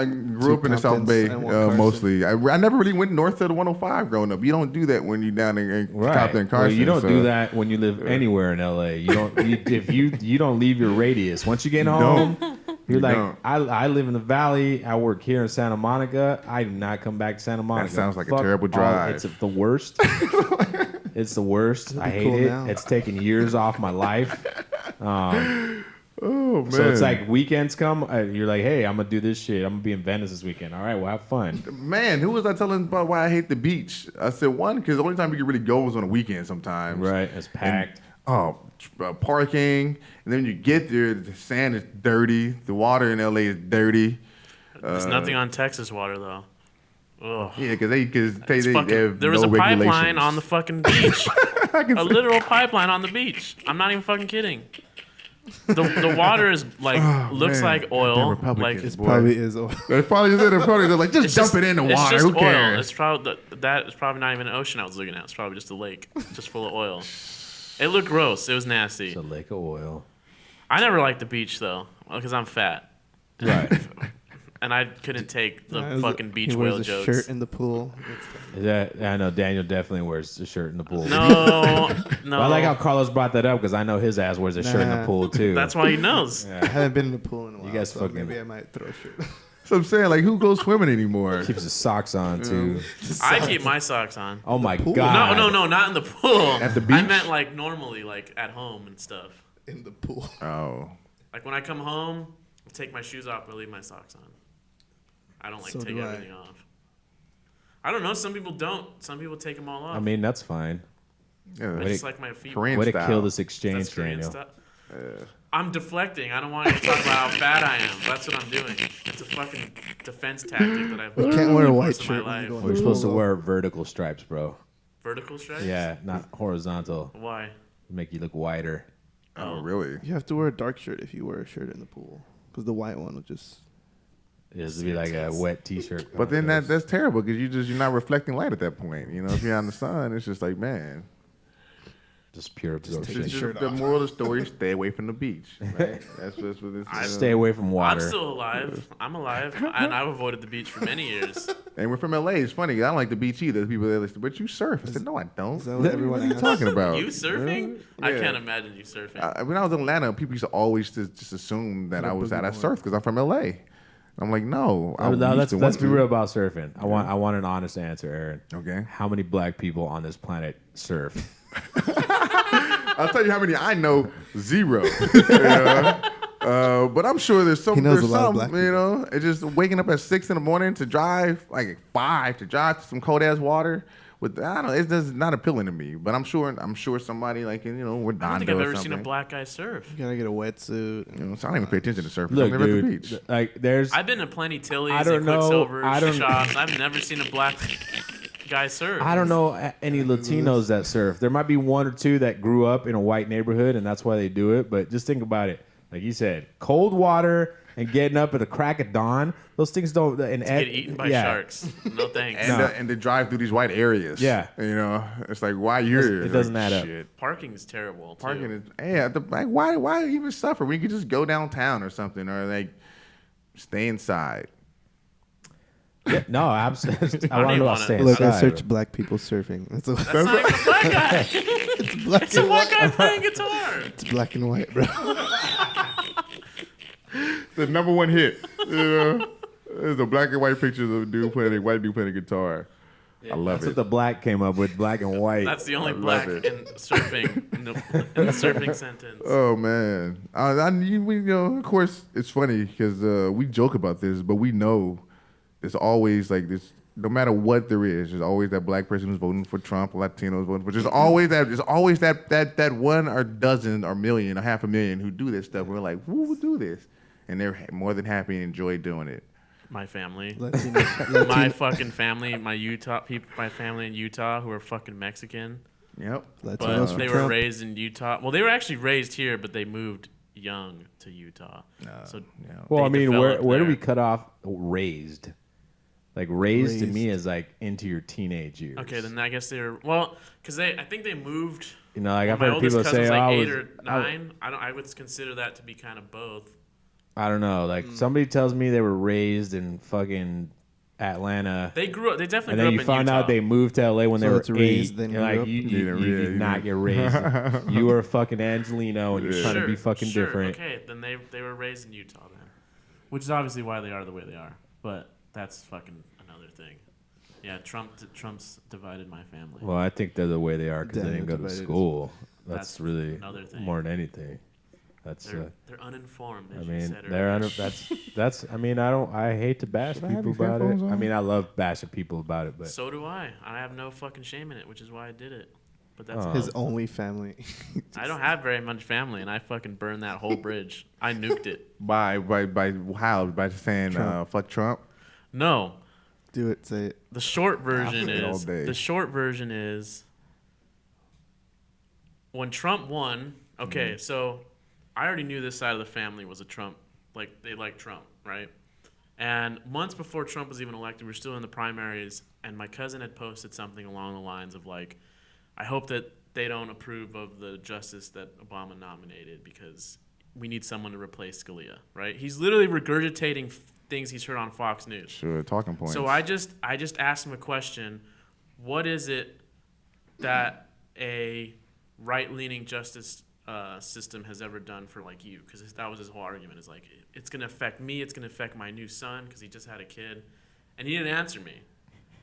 grew up in the South Comptons Bay and one Carson. mostly. I never really went north of the 105 growing up. You don't do that when you're down in Right. Compton and Carson. Well, you don't so- do that when you live anywhere in LA. You don't. If you don't leave your radius. Once you get home, you're You like, don't. I live in the Valley. I work here in Santa Monica. I do not come back to Santa Monica. sounds like a Fuck terrible all- drive. It's the worst. It's the worst. I hate cool it. now. It's taken years off my life. Oh man! So it's like weekends come. You're like, hey, I'm gonna do this shit. I'm gonna be in Venice this weekend. All right, well, have fun. man, who was I telling about why I hate the beach? I said one because the only time you can really go is on a weekend sometimes. Right, it's packed. Parking, and then you get there, the sand is dirty, the water in LA is dirty. There's nothing on Texas water though. Ugh. Yeah, because they have There was no a pipeline regulations. on the fucking beach. A literal pipeline on the beach. I'm not even fucking kidding. The water is like looks man. like oil. Damn Republicans, Like boy. Probably is. They probably is it. They're like, just dump it in the it's water. just Who oil. cares? It's probably that is probably not even an ocean I was looking at. It's probably just a lake, just full of oil. It looked gross. It was nasty. It's a lake of oil. I never liked the beach though, because I'm fat. Right. And I couldn't take the Nah, fucking beach he wears whale a jokes. shirt in the pool. Is that I know Daniel definitely wears a shirt in the pool. No. But I like how Carlos brought that up because I know his ass wears a shirt in the Nah. pool too. That's why he knows. I haven't been in the pool in a while. guys so fucking- maybe I might throw a shirt. So I'm saying, like, who goes swimming anymore? Keeps his socks on too. I keep my socks on. Oh my pool? god. No, not in the pool. At the I beach? meant like normally, like at home and stuff. In the pool. Oh, Like when I come home, I take my shoes off, but I leave my socks on. I don't like So take do I. everything off. I don't know. Some people don't. Some people take them all off. I mean that's fine. yeah. I just like my feet. Korean Way to style. kill this That's exchange, Korean Daniel. stuff. I'm deflecting. I don't want you to talk about how fat I am. That's what I'm doing. It's a fucking defense tactic that I've You learned can't over wear a the white course of my shirt when you life. go in We're the supposed to pool, wear vertical stripes, bro. Vertical stripes? Yeah, not horizontal. Why? Make you look wider. Oh, really? You have to wear a dark shirt if you wear a shirt in the pool, because the white one will just. It has to be like a wet T-shirt. But then that's terrible because you're not reflecting light at that point. You know, if you're out in the sun, it's just like, man. just pure absorption. It's just the moral of the story: stay away from the beach. Right? That's what this is. Stay away from water. I'm still alive. I'm alive, and I've avoided the beach for many years. And we're from LA. It's funny. I don't like the beach either. People that listen, but you surf. I said, no, I don't. Is that what everyone What are you asks? talking about? You surfing? I Yeah. can't imagine you surfing. When I was in Atlanta, people used to always just assume that I was at a surf because I'm from LA. I'm like, no. Let's be real about surfing. I want an honest answer, Aaron. Okay. How many black people on this planet surf? I'll tell you how many I know. 0. Yeah. But I'm sure there's some. He knows There's a lot of some. black You know, it's just waking up at 6 in the morning to drive, like at 5 to drive to some cold ass water. With I don't know, it's just not appealing to me. But I'm sure somebody like we're I don't Dondo think I've or ever something. seen a black guy surf. You gotta get a wetsuit. You know, so I don't even pay attention to surfing. Look, I'm never at the dude, beach. like there's. I've been to plenty Tilly's I don't and know- Quicksilver I don't- shops. I've never seen a black guy surf. I don't know any Latinos that surf. There might be one or two that grew up in a white neighborhood and that's why they do it. But just think about it. Like you said, cold water and getting up at the crack of dawn. Those things don't. And Get eaten by sharks. No thanks. And to drive through these white areas. Yeah. You know, it's like, why you're here? It doesn't add up. Shit. Parking is terrible. Too. Parking is, like, why even suffer? We could just go downtown or something, or like stay inside. Yeah, no, absolutely. I don't want to even know wanna- about staying Look, I inside. searched black people surfing. That's That's not even a black guy. it's black It's a and black white. guy playing guitar. It's black and white, bro. The number one hit. You know, there's a black and white pictures of a white dude playing a guitar. I love That's it. what the black came up with, black and white. That's the only I love black it. in surfing in the surfing sentence. Oh man, of course, it's funny because we joke about this, but we know it's always like this. No matter what there is, there's always that black person who's voting for Trump, Latinos voting for. There's always that one or dozen or million or 500,000 who do this stuff. We're like, who would do this? And they're more than happy and enjoy doing it. My family. Latino, My fucking family, my Utah people, my family in Utah who are fucking Mexican, Yep. but Latinos for they were Trump. raised in Utah. Well, they were actually raised here, but they moved young to Utah. So well, I they mean, where developed do we there. cut off raised? Like raised to Raised. me is like into your teenage years. Okay, then I guess they were because I think they moved. You know, like I've my heard oldest people cousin say, was "Oh, like I 8 was." or 9. I would consider that to be kind of both. I don't know. Like somebody tells me they were raised in fucking Atlanta. They grew up. They definitely And grew then up you in find Utah. out they moved to LA when So they were it's raised, 8. then You're grew like, up? you Yeah, did not get raised. You were a fucking Angelino and you're trying to be fucking sure, different. Okay, then they were raised in Utah then, which is obviously why they are the way they are. But that's fucking another thing. Yeah, Trump's divided my family. Well, I think they're the way they are because they Damn, didn't go to divided. school. That's That's really another thing. more than anything. That's. They're uninformed. I As you mean, said they're earlier. that's. I mean, I hate to bash Should I have people these about it. headphones I on? mean, I love bashing people about it, but So do I. I have no fucking shame in it, which is why I did it. But that's His only family. I don't have very much family, and I fucking burned that whole bridge. I nuked it. By how? By saying Trump. fuck Trump? No, Do it. Say it. the short version it all is day. When Trump won. Okay, Mm-hmm. so I already knew this side of the family was a Trump. Like they like Trump, right? And months before Trump was even elected, we were still in the primaries, and my cousin had posted something along the lines of like, I hope that they don't approve of the justice that Obama nominated because we need someone to replace Scalia, right? He's literally regurgitating things he's heard on Fox News. Sure, talking points. So I just asked him a question. What is it that a right-leaning justice system has ever done for like you? Because that was his whole argument. Is like it's going to affect me. It's going to affect my new son because he just had a kid, and he didn't answer me.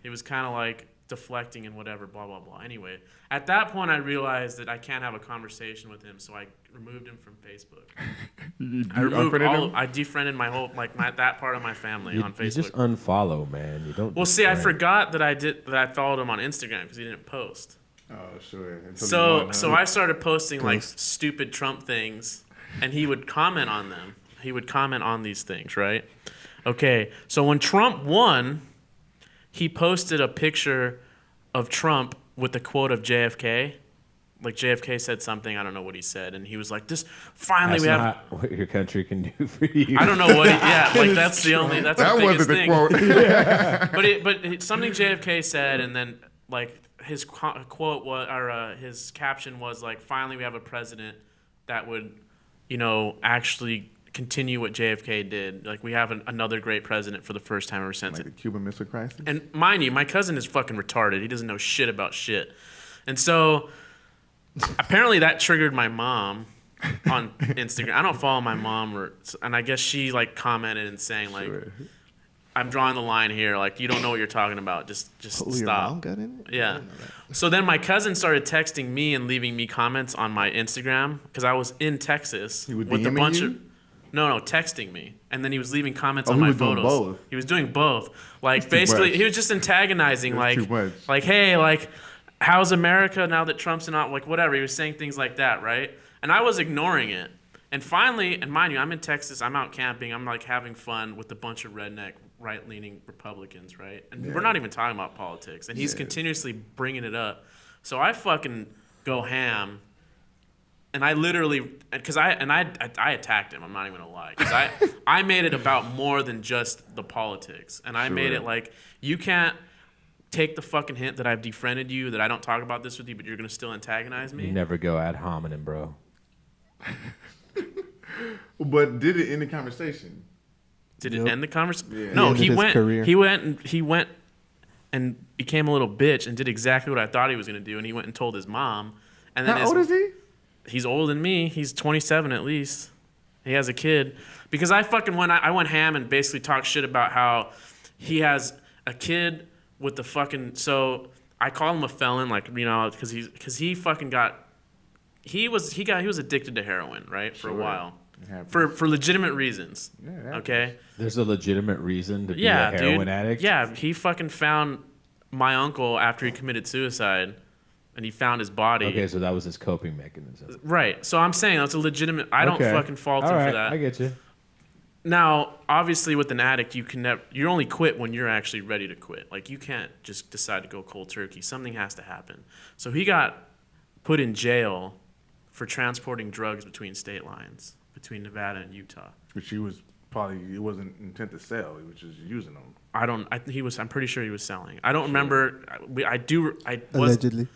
He was kind of like deflecting and whatever, blah blah blah. Anyway, at that point, I realized that I can't have a conversation with him, so I removed him from Facebook. I removed unfriended him? I defriended my whole that part of my family on you Facebook. just unfollow, man. You don't. Well, see, I defriend. forgot that I followed him on Instagram because he didn't post. Oh, sure. So I started posting like stupid Trump things, and he would comment on them. He would comment on these things, right? Okay, so when Trump won, he posted a picture of Trump with the quote of JFK, like JFK said something, I don't know what he said, and he was like, "This finally That's we have." not what your country can do for you. I don't know what. That's the only. That's That the biggest wasn't the thing. quote. But something JFK said, and then like his quote was, or his caption was like, "Finally, we have a president that would, actually continue what JFK did. Like we have another great president for the first time ever since." Like the Cuban Missile Crisis. And mind you, my cousin is fucking retarded. He doesn't know shit about shit. And so apparently that triggered my mom on Instagram. I don't follow my mom, and I guess she like commented and saying like, Sure. "I'm drawing the line here. Like you don't know what you're talking about. Just Oh, your stop." mom got in it? Yeah. So then my cousin started texting me and leaving me comments on my Instagram because I was in Texas He was with a DMing bunch you? of no, texting me, and then he was leaving comments Oh, on he my was doing photos. both. He was doing both. Like too basically, much. he was just antagonizing, That's like, too much. hey, like, how's America now that Trump's not like whatever. He was saying things like that, right? And I was ignoring it. And finally, and mind you, I'm in Texas. I'm out camping. I'm like having fun with a bunch of redneck, right-leaning Republicans, right? And we're not even talking about politics. And he's continuously bringing it up. So I fucking go ham. And I literally, because I attacked him. I'm not even gonna lie, because I made it about more than just the politics, and I made Sure. it like you can't take the fucking hint that I've defriended you, that I don't talk about this with you, but you're gonna still antagonize me. You never go ad hominem, bro. But did it end the conversation? Did it Nope. end the conversation? Yeah. No, He ended his career. He went and became a little bitch and did exactly what I thought he was gonna do, and he went and told his mom. And then How old is he? He's older than me. He's 27 at least. He has a kid. Because I fucking I went ham and basically talked shit about how he has a kid with the fucking, so I call him a felon, like, because he fucking got, he was addicted to heroin, right, for a Sure. while. It happens. For legitimate reasons. Yeah, it happens. Okay? There's a legitimate reason to be Yeah, a heroin dude. addict. Yeah, he fucking found my uncle after he committed suicide, and he found his body. Okay, so that was his coping mechanism. Right. So I'm saying that's a legitimate. I don't Okay. fucking fault All him right, for that. I get you. Now, obviously, with an addict, you only quit when you're actually ready to quit. Like you can't just decide to go cold turkey. Something has to happen. So he got put in jail for transporting drugs between state lines, between Nevada and Utah. Which he was it wasn't intent to sell. He was just using them. I'm pretty sure he was selling. I don't remember. I was Allegedly.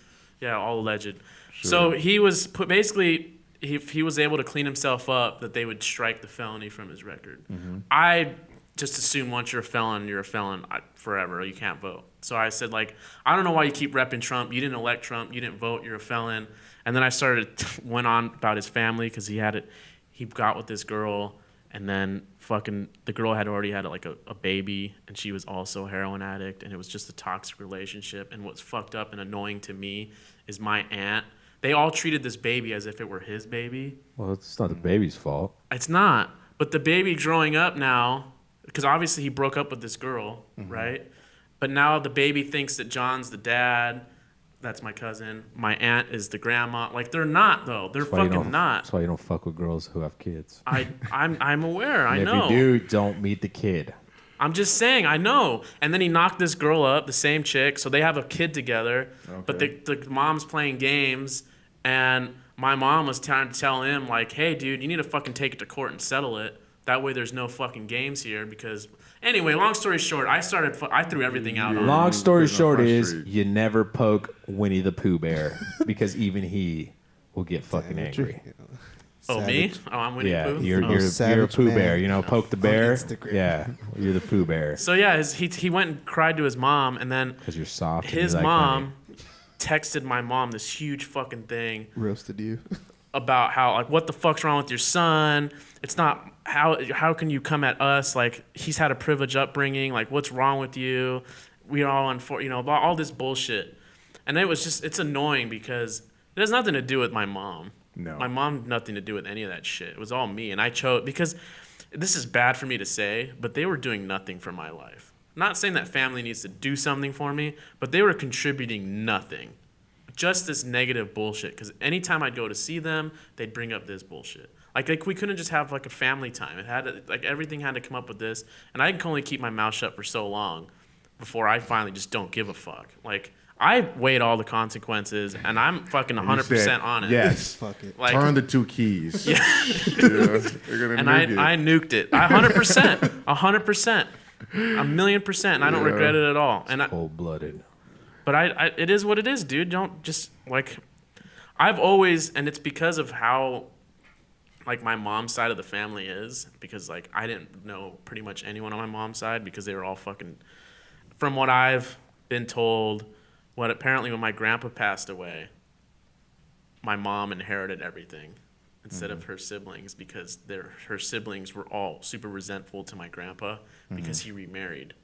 Yeah, all alleged. So he was basically, if he was able to clean himself up, that they would strike the felony from his record. I just assumed once you're a felon forever. You can't vote. So I said, like, I don't know why you keep repping Trump. You didn't elect Trump. You didn't vote. You're a felon. And then I went on about his family because he got with this girl, and then fucking the girl had already had like a baby, and she was also a heroin addict, and it was just a toxic relationship. And what's fucked up and annoying to me is my aunt. They all treated this baby as if it were his baby. Well, it's not the baby's fault. It's not. But the baby growing up now, because obviously he broke up with this girl, right? But now the baby thinks that John's the dad. That's my cousin. My aunt is the grandma. Like, they're not, though. They're fucking not. That's why you don't fuck with girls who have kids. I'm aware. I And know. if you do, don't meet the kid. I'm just saying, I know. And then he knocked this girl up, the same chick, so they have a kid together. But the mom's playing games, and my mom was trying to tell him, like, hey, dude, you need to fucking take it to court and settle it. That way there's no fucking games here because... Anyway, long story short, I threw everything out on him. Long story Putting on short Front is Street. you never poke Winnie the Pooh Bear because even he will get fucking angry. Oh, me? Oh, I'm Winnie Yeah, the Pooh? you're Oh. a Savage Pooh man. Bear. You know, poke the bear. Instagram. Yeah, you're the Pooh Bear So, yeah, he went and cried to his mom, and then because you're soft. and his you like mom honey. texted my mom this huge fucking thing Roasted you. about how, like, what the fuck's wrong with your son? It's not, how can you come at us? Like, he's had a privileged upbringing. Like, what's wrong with you? We all, all this bullshit. And it's annoying because it has nothing to do with my mom. No. My mom had nothing to do with any of that shit. It was all me. And I chose, because this is bad for me to say, but they were doing nothing for my life. Not saying that family needs to do something for me, but they were contributing nothing. Just this negative bullshit. Because anytime I'd go to see them, they'd bring up this bullshit. Like we couldn't just have like a family time. It had to, like everything had to come up with this, and I can only keep my mouth shut for so long before I finally just don't give a fuck. Like I weighed all the consequences, and I'm fucking 100% on it. Yes. Fuck it. Like, Turn the 2 keys. Yeah. They're gonna And nuke it. I nuked it. 100%. 100%. 1,000,000%. And I don't Yeah. regret it at all. And Cold-blooded. but it is what it is, dude. Don't just like. I've always, and it's because of how, like, my mom's side of the family is. Because like I didn't know pretty much anyone on my mom's side because they were all fucking. From what I've been told, apparently when my grandpa passed away, my mom inherited everything instead of her siblings because her siblings were all super resentful to my grandpa because he remarried.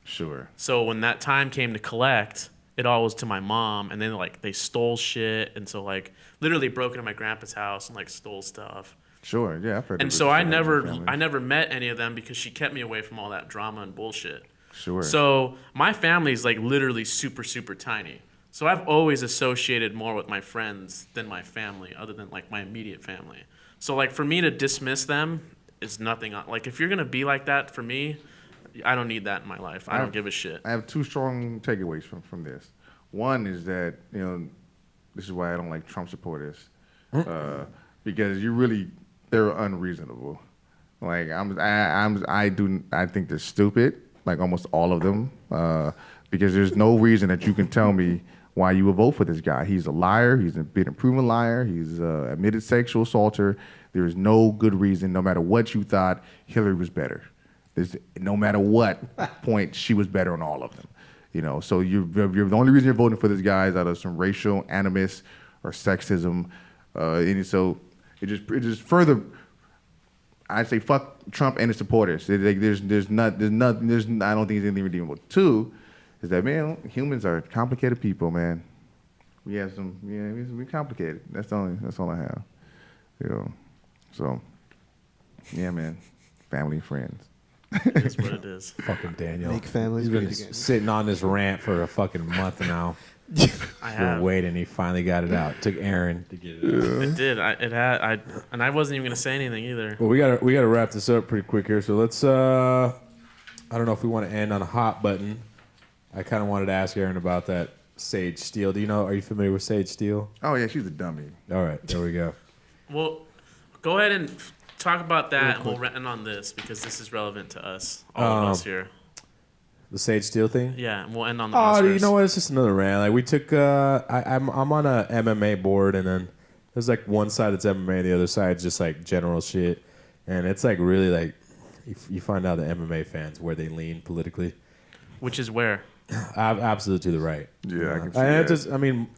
Sure. So when that time came to collect, it all was to my mom, and then like they stole shit, and so like literally broke into my grandpa's house and like stole stuff. Sure. Yeah, I've heard. And of so this I story in my never family. I never met any of them because she kept me away from all that drama and bullshit. Sure. So my family is like literally super, super tiny. So I've always associated more with my friends than my family, other than like my immediate family. So like for me to dismiss them is nothing. Like if you're gonna be like that for me, I don't need that in my life. I don't give a shit. I have 2 strong takeaways from this. One is that this is why I don't like Trump supporters, because they're unreasonable. Like I think they're stupid. Like almost all of them, because there's no reason that you can tell me why you would vote for this guy. He's a liar. He's been a proven liar. He's an admitted sexual assaulter. There is no good reason, no matter what you thought, Hillary was better. No matter what point, she was better on all of them. So you're the only reason you're voting for this guy is out of some racial animus or sexism, and so it just further. I say fuck Trump and his supporters. I don't think there's anything redeemable. 2 is that, man, humans are complicated people, man. We have we're complicated. That's all I have. So yeah, man, family and friends. That's what it is. Fucking Daniel. Make families He's been great again. sitting on this rant for a fucking month now. I Been have. waiting. He finally got it out. Took Aaron to get it out. It did. And I wasn't even gonna say anything either. Well, we gotta wrap this up pretty quick here. So let's. I don't know if we want to end on a hot button. I kind of wanted to ask Aaron about that Sage Steele. Are you familiar with Sage Steele? Oh yeah, she's a dummy. All right, there we go. Well, go ahead and talk about that, and we'll end on this because this is relevant to us, all of us here. The Sage Steele thing. Yeah, and we'll end on the Oh, Oscars. you know what? It's just another rant. Like we took. I'm on a MMA board, and then there's like one side that's MMA, the other side's just like general shit, and it's like really like you find out the MMA fans where they lean politically. Which is where? Absolutely to the right. Yeah, I can see And that. I mean,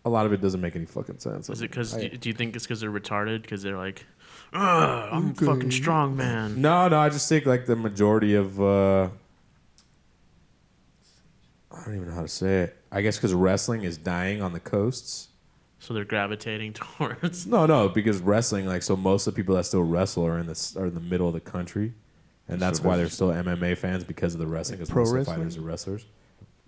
a lot of it doesn't make any fucking sense. Is it because? Do you think it's because they're retarded? Because they're like, I'm a fucking strong man. No, I just think like the majority of I don't even know how to say it. I guess because wrestling is dying on the coasts. So they're gravitating towards. No, because wrestling, like, so most of the people that still wrestle are in the middle of the country, and that's why they're still MMA fans because of the wrestling. Because Pro most of the wrestling? fighters are wrestlers.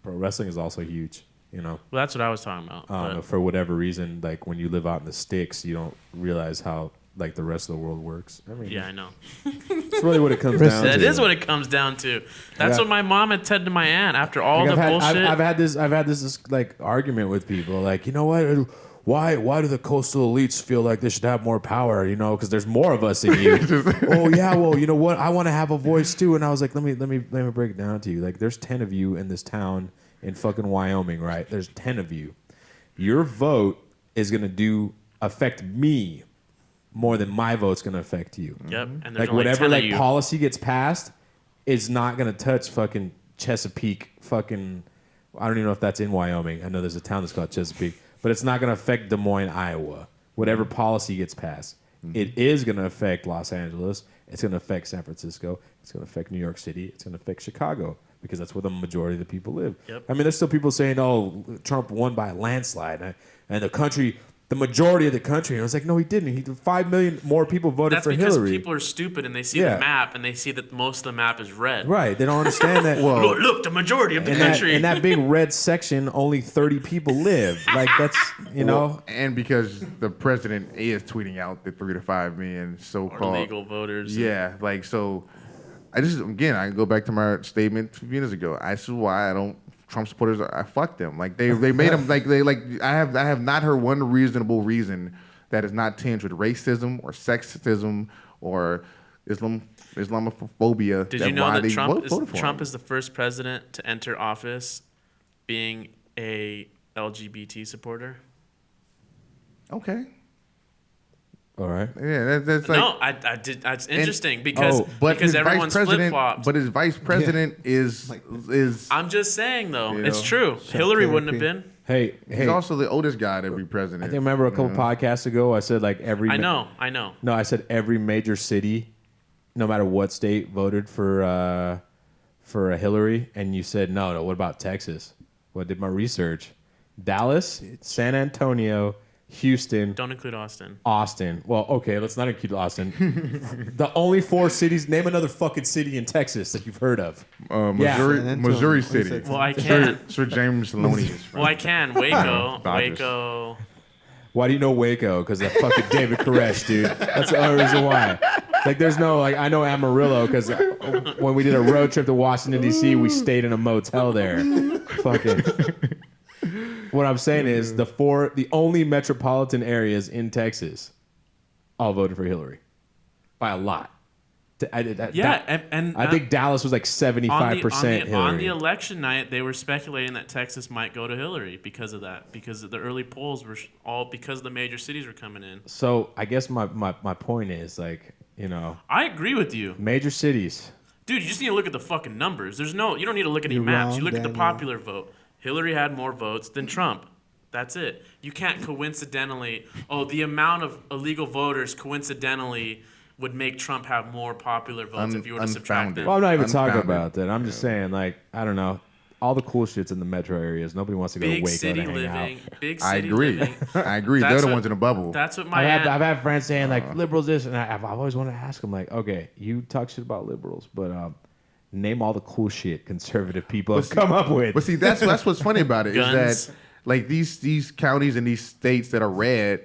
Pro wrestling is also huge. Well, that's what I was talking about. but For whatever reason, like when you live out in the sticks, you don't realize how like the rest of the world works. I mean, yeah, I know. it's really what it comes down to. That is what it comes down to. That's Yeah. what my mom had said to my aunt after all Like, the I've bullshit. had this like argument with people. Like, you know what? Why do the coastal elites feel like they should have more power? Because there's more of us in you. Oh yeah, well, you know what? I want to have a voice too. And I was like, let me break it down to you. Like, there's 10 of you in this town in fucking Wyoming, right? There's 10 of you. Your vote is gonna affect me more than my vote's gonna affect you. Yep. And there's Like only whatever 10 of like you. policy gets passed is not gonna touch fucking Chesapeake. Fucking, I don't even know if that's in Wyoming. I know there's a town that's called Chesapeake, but it's not gonna affect Des Moines, Iowa. Whatever policy gets passed, it is gonna affect Los Angeles. It's gonna affect San Francisco. It's gonna affect New York City. It's gonna affect Chicago because that's where the majority of the people live. Yep. I mean, there's still people saying, "Oh, Trump won by a landslide," and the country. The majority of the country. And I was like, no, he didn't. 5 million more people voted That's for because Hillary. people are stupid and they see Yeah. the map and they see that most of the map is red. Right. They don't understand that. Well, Look, the majority of the in country. that big red section, only 30 people live. Like, that's, Well, and because the president is tweeting out the 3 to 5 million Or so-called legal voters. Yeah, like so. I go back to my statement 2 minutes ago. This is why I don't Trump supporters, I fuck them. Like they made them I have not heard one reasonable reason that is not tinged with racism or sexism or Islamophobia. Did you know that Trump Trump is the first president to enter office being a LGBT supporter? Okay. All right. Yeah, that's like No, I did. That's interesting because everyone's flip flopped. But his vice president is. I'm just saying though, You it's know, true. Hillary wouldn't have been. Hey, He's also the oldest guy to be president. I think remember a couple podcasts ago, I said like every. I know. No, I said every major city, no matter what state, voted for a Hillary, and you said no. What about Texas? Well, I did my research. Dallas, San Antonio, Houston. Don't include Austin. Austin. Well, okay, let's not include Austin. The only 4 cities. Name another fucking city in Texas that you've heard of. Missouri City. Well, I can. Sir James Maloney is from. Well, I can. Waco. Dodgers. Waco. Why do you know Waco? Because that fucking David Koresh, dude. That's the only reason why. Like, there's no, like, I know Amarillo because when we did a road trip to Washington, D.C., we stayed in a motel there. Fucking. What I'm saying is the only metropolitan areas in Texas all voted for Hillary by a lot. I think Dallas was like 75% Hillary. On the election night, they were speculating that Texas might go to Hillary because of that, because the early polls were all because the major cities were coming in. So I guess my point is, like, you know, I agree with you. major cities. Dude, you just need to look at the fucking numbers. You don't need to look at any You're maps. wrong, You look at the Daniel. popular vote. Hillary had more votes than Trump. That's it. You can't coincidentally, the amount of illegal voters coincidentally would make Trump have more popular votes if you were to subtract them. Well, I'm not even talking Unfounded. about that. I'm just saying, like, I don't know. All the cool shit's in the metro areas. Nobody wants to go to Big Waco city to hang living. out. Big I city agree. living. I agree. They're That's the what- ones in the bubble. That's what my aunt. I've had friends saying, like, liberals this, and I've always wanted to ask them, like, okay, you talk shit about liberals, but name all the cool shit conservative people have come up with. But see, that's what's funny about it is Guns. that like these counties and these states that are red,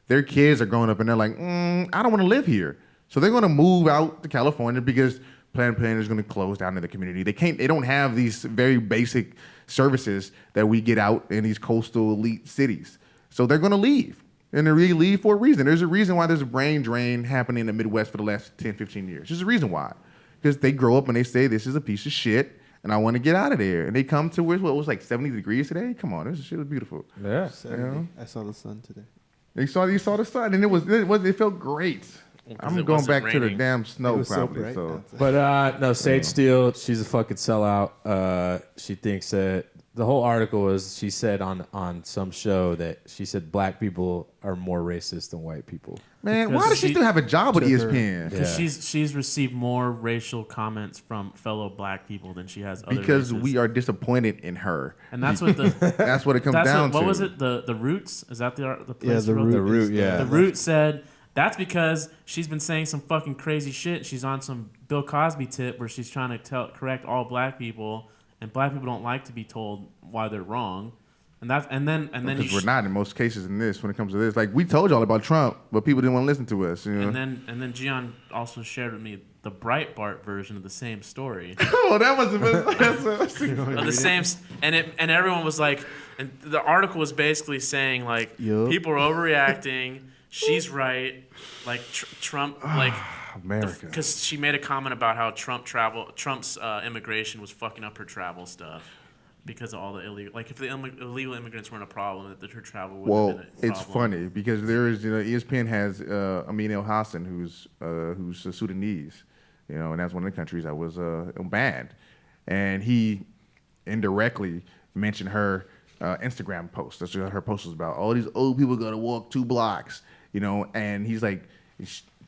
their kids are growing up and they're like, I don't want to live here, so they're going to move out to California because Planned Parenthood is going to close down in the community. They don't have these very basic services that we get out in these coastal elite cities, so they're going to leave. And they really leave for a reason. There's a reason why there's a brain drain happening in the Midwest for the last 10, 15 years. There's a reason why. Because they grow up and they say, this is a piece of shit, and I want to get out of there. And they come to where it was like 70 degrees today? Come on, this shit was beautiful. Yeah. 70. I saw the sun today. You saw the sun, and it felt great. I'm it going wasn't back to the raining. damn It snow was so probably. bright So, outside. But no, Sage Steele, she's a fucking sellout. She thinks that the whole article was, she said on some show that she said black people are more racist than white people. man, Because why does she she- still have a job with to her- ESPN? Because Yeah. she's received more racial comments from fellow black people than she has other Because races. we are disappointed in her. And that's what the That's what it comes down what to. was it? The Roots? Is that the place? The who wrote root. The root, is yeah. The Root said that's because she's been saying some fucking crazy shit. She's on some Bill Cosby tip where she's trying to correct all black people, and black people don't like to be told why they're wrong. And then Because we're not in most cases in this when it comes to this. Like we told y'all about Trump, but people didn't want to listen to us. You know? and then Gian also shared with me the Breitbart version of the same story. Oh, that must have been. Of the same, and everyone was like, and the article was basically saying like Yup. people are overreacting. She's right, like Trump, like America. because she made a comment about how Trump's immigration was fucking up her travel stuff because of all the illegal. Like if the illegal immigrants weren't a problem, that her travel would have Well, been a problem. it's funny because there is, ESPN has Amin El Hassan, who's Sudanese, and that's one of the countries that was banned, and he indirectly mentioned her Instagram post. That's what her post was about. All these old people got to walk 2 blocks, and he's like,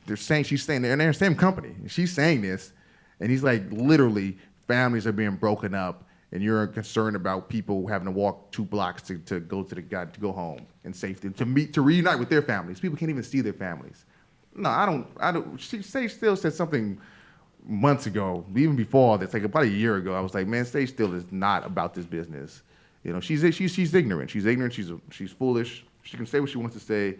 they're saying they're in the same company. And she's saying this, and he's like, literally, families are being broken up. And you're concerned about people having to walk 2 blocks to go to to go home in safety, to reunite with their families. People can't even see their families. No, I don't. Sage Steele said something months ago, even before this, like about a year ago. I was like, man, Sage Steele is not about this business. She's ignorant. She's ignorant. She's foolish. She can say what she wants to say,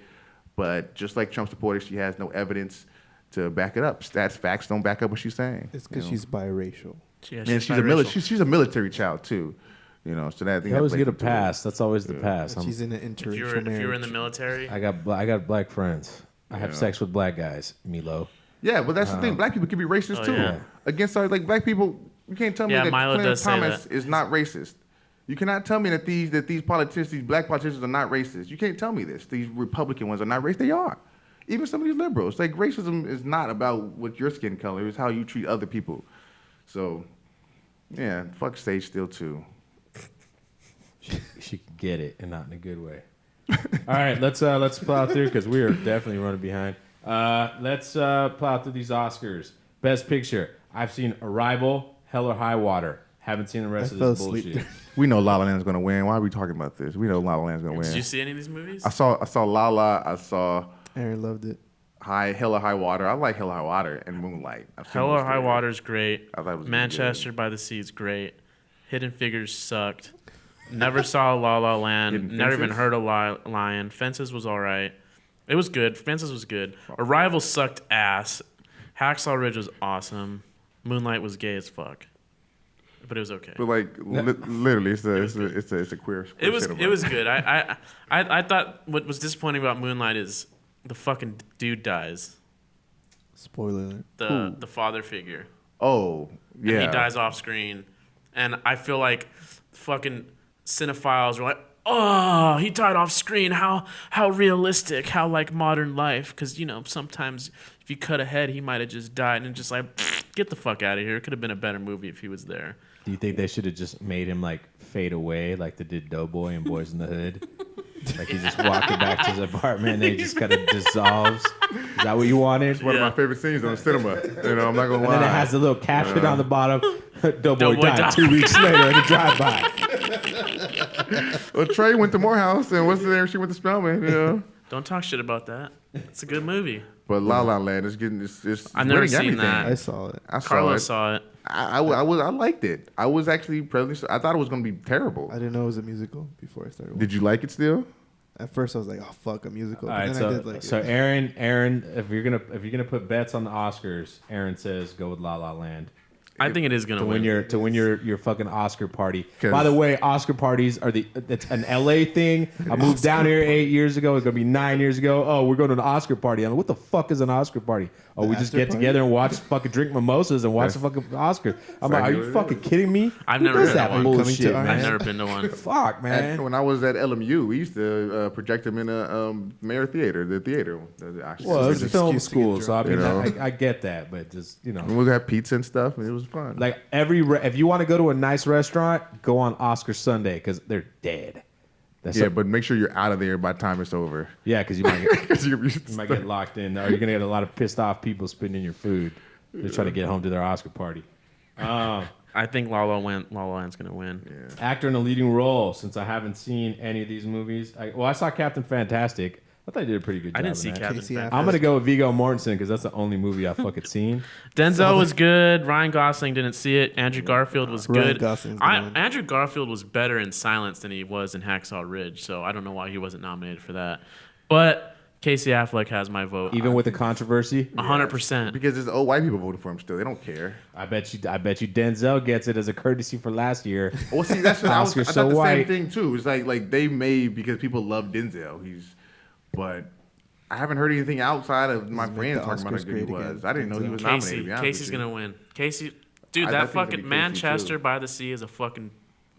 but just like Trump supporters, she has no evidence to back it up. Facts don't back up what she's saying. It's because she's biracial. Yeah, And she's a military child too, You know, so that I think You that always plays get a into it. pass. That's always the pass. She's in an If interracial you were marriage. in the military, I got black friends. I have sex with black guys, Milo. Yeah, but that's the thing. Black people can be racist too. yeah. Against our black people, you can't tell me Yeah, that Milo Clarence does say Thomas that. is not racist. You cannot tell me that these politicians, these black politicians, are not racist. You can't tell me this. These Republican ones are not racist. They are. Even some of these liberals. Like racism is not about what your skin color is, how you treat other people. So, yeah, fuck Sage Steele too. She could get it, and not in a good way. All right, let's plow through because we are definitely running behind. Let's plow through these Oscars. Best Picture. I've seen Arrival, Hell or High Water. Haven't seen the rest I of fell this asleep bullshit. We know La La Land's gonna win. Why are we talking about this? We know La La Land's gonna win. did you see any of these movies? I saw La La. I saw Aaron loved it. Hell or High Water. I like Hell or High Water and Moonlight. I've seen Hell or those High three. Water is great. I thought it was Manchester by the Sea is great. Hidden Figures sucked. Never saw La La Land. Hidden Never even Fences? heard of Lion. Fences was all right. It was good. Fences was good. Arrival sucked ass. Hacksaw Ridge was awesome. Moonlight was gay as fuck, but it was okay. But like literally, it's a queer. It was cinema. good. I thought what was disappointing about Moonlight is the fucking dude dies. Spoiler alert. The father figure. Oh yeah. And he dies off screen. And I feel like fucking cinephiles are like, oh, he died off screen. How realistic. How like modern life. Because, you know, sometimes if you cut ahead, he might have just died. And just like, get the fuck out of here. It could have been a better movie if he was there. Do you think they should have just made him like fade away like they did Doughboy and Boys in the Hood? Like he's just walking back to his apartment and he just kind of dissolves. Is that what you wanted? One of my favorite scenes on the cinema. You know, I'm not gonna And lie. then it has the little caption on the bottom. Doughboy Doughboy died died. 2 weeks later in a drive-by. Well, Trey went to Morehouse, and what's the name? She went to Spelman. You know. Don't talk shit about that. It's a good movie. But La La Land is getting it's I've never winning seen everything. that. I saw it. I saw Carlos it. saw it. I liked it. I was actually presently. I thought it was gonna be terrible. I didn't know it was a musical before I started. Did you like it still? At first, I was like, "Oh fuck, a musical." All But right, then I did like so it. Aaron, if you're gonna put bets on the Oscars, Aaron says go with La La Land. I think it is going To to win win. your fucking Oscar party. 'Cause- By the way, Oscar parties are it's an LA thing. I moved down here 8 years ago. It's gonna be 9 years ago. Oh, we're going to an Oscar party. I'm like, what the fuck is an Oscar party? Oh, we just after get party? together and watch fucking drink mimosas and watch the fucking Oscars. I'm like, are you fucking kidding me? I've Who never does been to that one. Coming bullshit, to our man? I've never been to one. Fuck, man. When I was at LMU, we used to project them in a Mayor Theater, the theater. Well, it's an film excuse to get school, so I mean, You know? I get that, but just And we had pizza and stuff, and it was fun. like if you want to go to a nice restaurant, go on Oscar Sunday because they're dead. That's yeah, but make sure you're out of there by the time it's over. yeah, because you might get, 'Cause you you might get locked in, or you're gonna get a lot of pissed off people spitting in your food. They're trying to get home to their Oscar party. I think La La Land's going to win. Actor in a leading role. Since I haven't seen any of these movies, I saw Captain Fantastic. I thought he did a pretty good job. I didn't in see that. Captain Casey Fantastic. I'm gonna go with Viggo Mortensen because that's the only movie I fucking seen. Denzel was good. Ryan Gosling didn't see it. Andrew Garfield was Ryan good. Gosling's gonna win. Andrew Garfield was better in Silence than he was in Hacksaw Ridge, so I don't know why he wasn't nominated for that. But Casey Affleck has my vote. Even with the controversy, 100%. Because it's old white people voting for him still. They don't care. I bet you Denzel gets it as a courtesy for last year. Well, see, that's I Oscar thought so the white. same thing too. It's like they made because people love Denzel. But I haven't heard anything outside of my make friends the talking about how Oscars good he great again. was. I didn't know he was Casey, nominated. To be honest Casey's with you. gonna win. Casey, dude, I that think it's gonna be fucking Casey, Manchester too. by the Sea is a fucking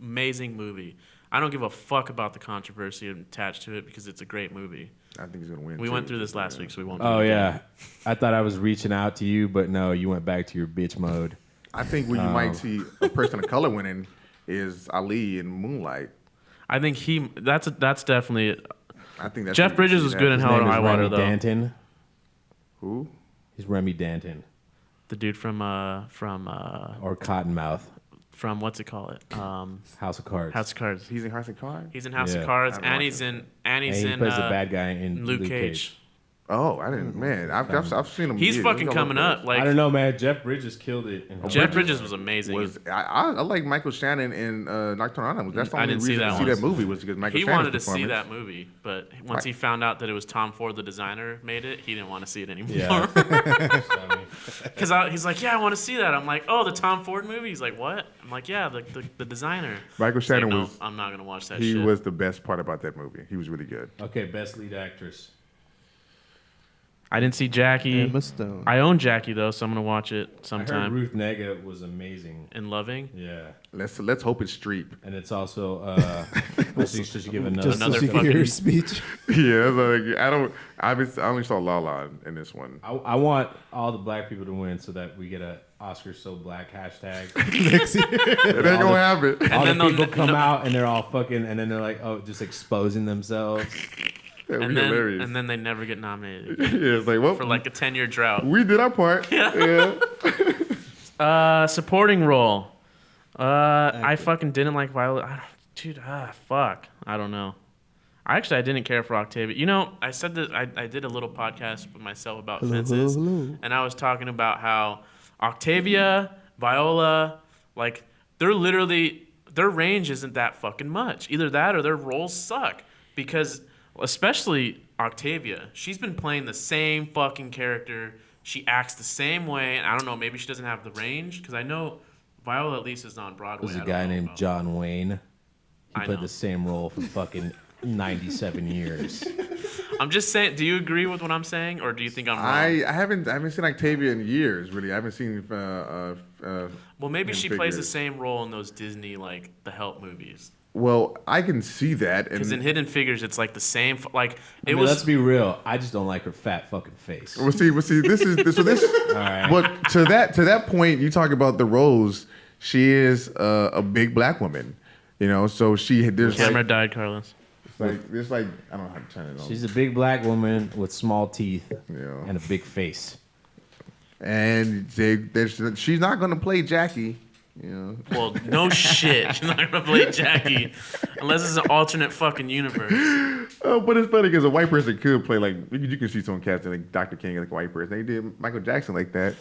amazing movie. I don't give a fuck about the controversy attached to it because it's a great movie. I think he's gonna win. We too. went through this last week, so we won't. do Oh it again. yeah, I thought I was reaching out to you, but no, you went back to your bitch mode. I think where you might see a person of color winning is Ali in Moonlight. I think that's definitely. I think that's Jeff where you Bridges see was that. good in His Hell or name is High Water Remy though. Danton. Who? He's Remy Danton The dude from or Cottonmouth. from what's it called? House of Cards. House of Cards. He's in House of Cards. He's in House Yeah. of Cards, I haven't and watched he's it. in and he plays the bad guy in Luke Cage. Oh, I didn't. Man, I've seen him. He's yeah, fucking all coming over the up. place. Like I don't know, man. Jeff Bridges killed it. Jeff Bridges was amazing. I like Michael Shannon in Nocturnal Animals. That's the I only didn't see reason that to see one. that movie was because Michael He Shannon's wanted to see performance. that movie, but once he found out that it was Tom Ford, the designer, made it, he didn't want to see it anymore. Yeah. Because he's like, yeah, I want to see that. I'm like, oh, the Tom Ford movie? He's like, what? I'm like, yeah, the designer. Michael He's like, Shannon no, was. I'm not gonna watch that He shit. was the best part about that movie. He was really good. Okay, best lead actress. I didn't see Jackie. Emma Stone. I own Jackie though, so I'm gonna watch it I heard sometime. Ruth Negga was amazing. In Loving. Yeah. Let's hope it's Streep. And it's also I think she should give another. Just Another so she can hear fucking- her speech. Yeah, like I only saw La La in this one. I want all the black people to win so that we get a Oscar so black hashtag. Next year. It ain't gonna happen. all then the they'll- people come out and they're all fucking, and then they're like, oh, just exposing themselves. That would And be then, hilarious. and then they never get nominated Yeah, it's like, well, for like a 10-year drought. we did our part. Yeah. Supporting role. I fucking didn't like Violet. Fuck. I don't know. I didn't care for Octavia. You know, I said that I did a little podcast with myself about fences, hello. and I was talking about how Octavia, Viola, like their range isn't that fucking much. Either that or their roles suck because especially Octavia, she's been playing the same fucking character. She acts the same way, and I don't know, maybe she doesn't have the range because I know Viola at least is on Broadway. There's I a don't guy know named about- John Wayne. He I played know. the same role for fucking 97 years. I'm just saying. Do you agree with what I'm saying, or do you think I'm wrong? I haven't seen Octavia in years. Really, I haven't seen. Well, maybe in she plays the figures. same role in those Disney like the Help movies. Well, I can see that, Because in and Hidden Figures, it's like the same. Like I it mean, was. let's be real. I just don't like her fat fucking face. we'll see. This is so this. All right. But to that point, you talk about the roles. She is a big black woman, you know. So there's Camera died, Carlos. there's like I don't know how to turn it on. She's a big black woman with small teeth Yeah. and a big face. And she's not going to play Jackie, you know. Well, no shit. She's not gonna play Jackie unless it's an alternate fucking universe. Oh, but it's funny because a white person could play like you can see someone casting like Dr. King like a white person. They did Michael Jackson like that.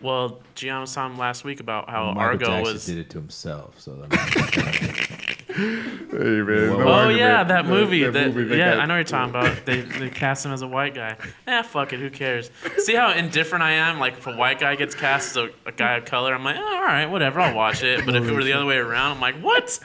Well, Gian was talking last week about how Michael Argo Jackson was. did it to himself. So Hey man, Well, no Oh yeah, argument. that movie. That movie, Yeah, got- I know what you're talking about. They cast him as a white guy. Fuck it, who cares? See how indifferent I am? Like if a white guy gets cast as a guy of color, I'm like, oh, all right, whatever, I'll watch it. But if it were the other way around, I'm like, what?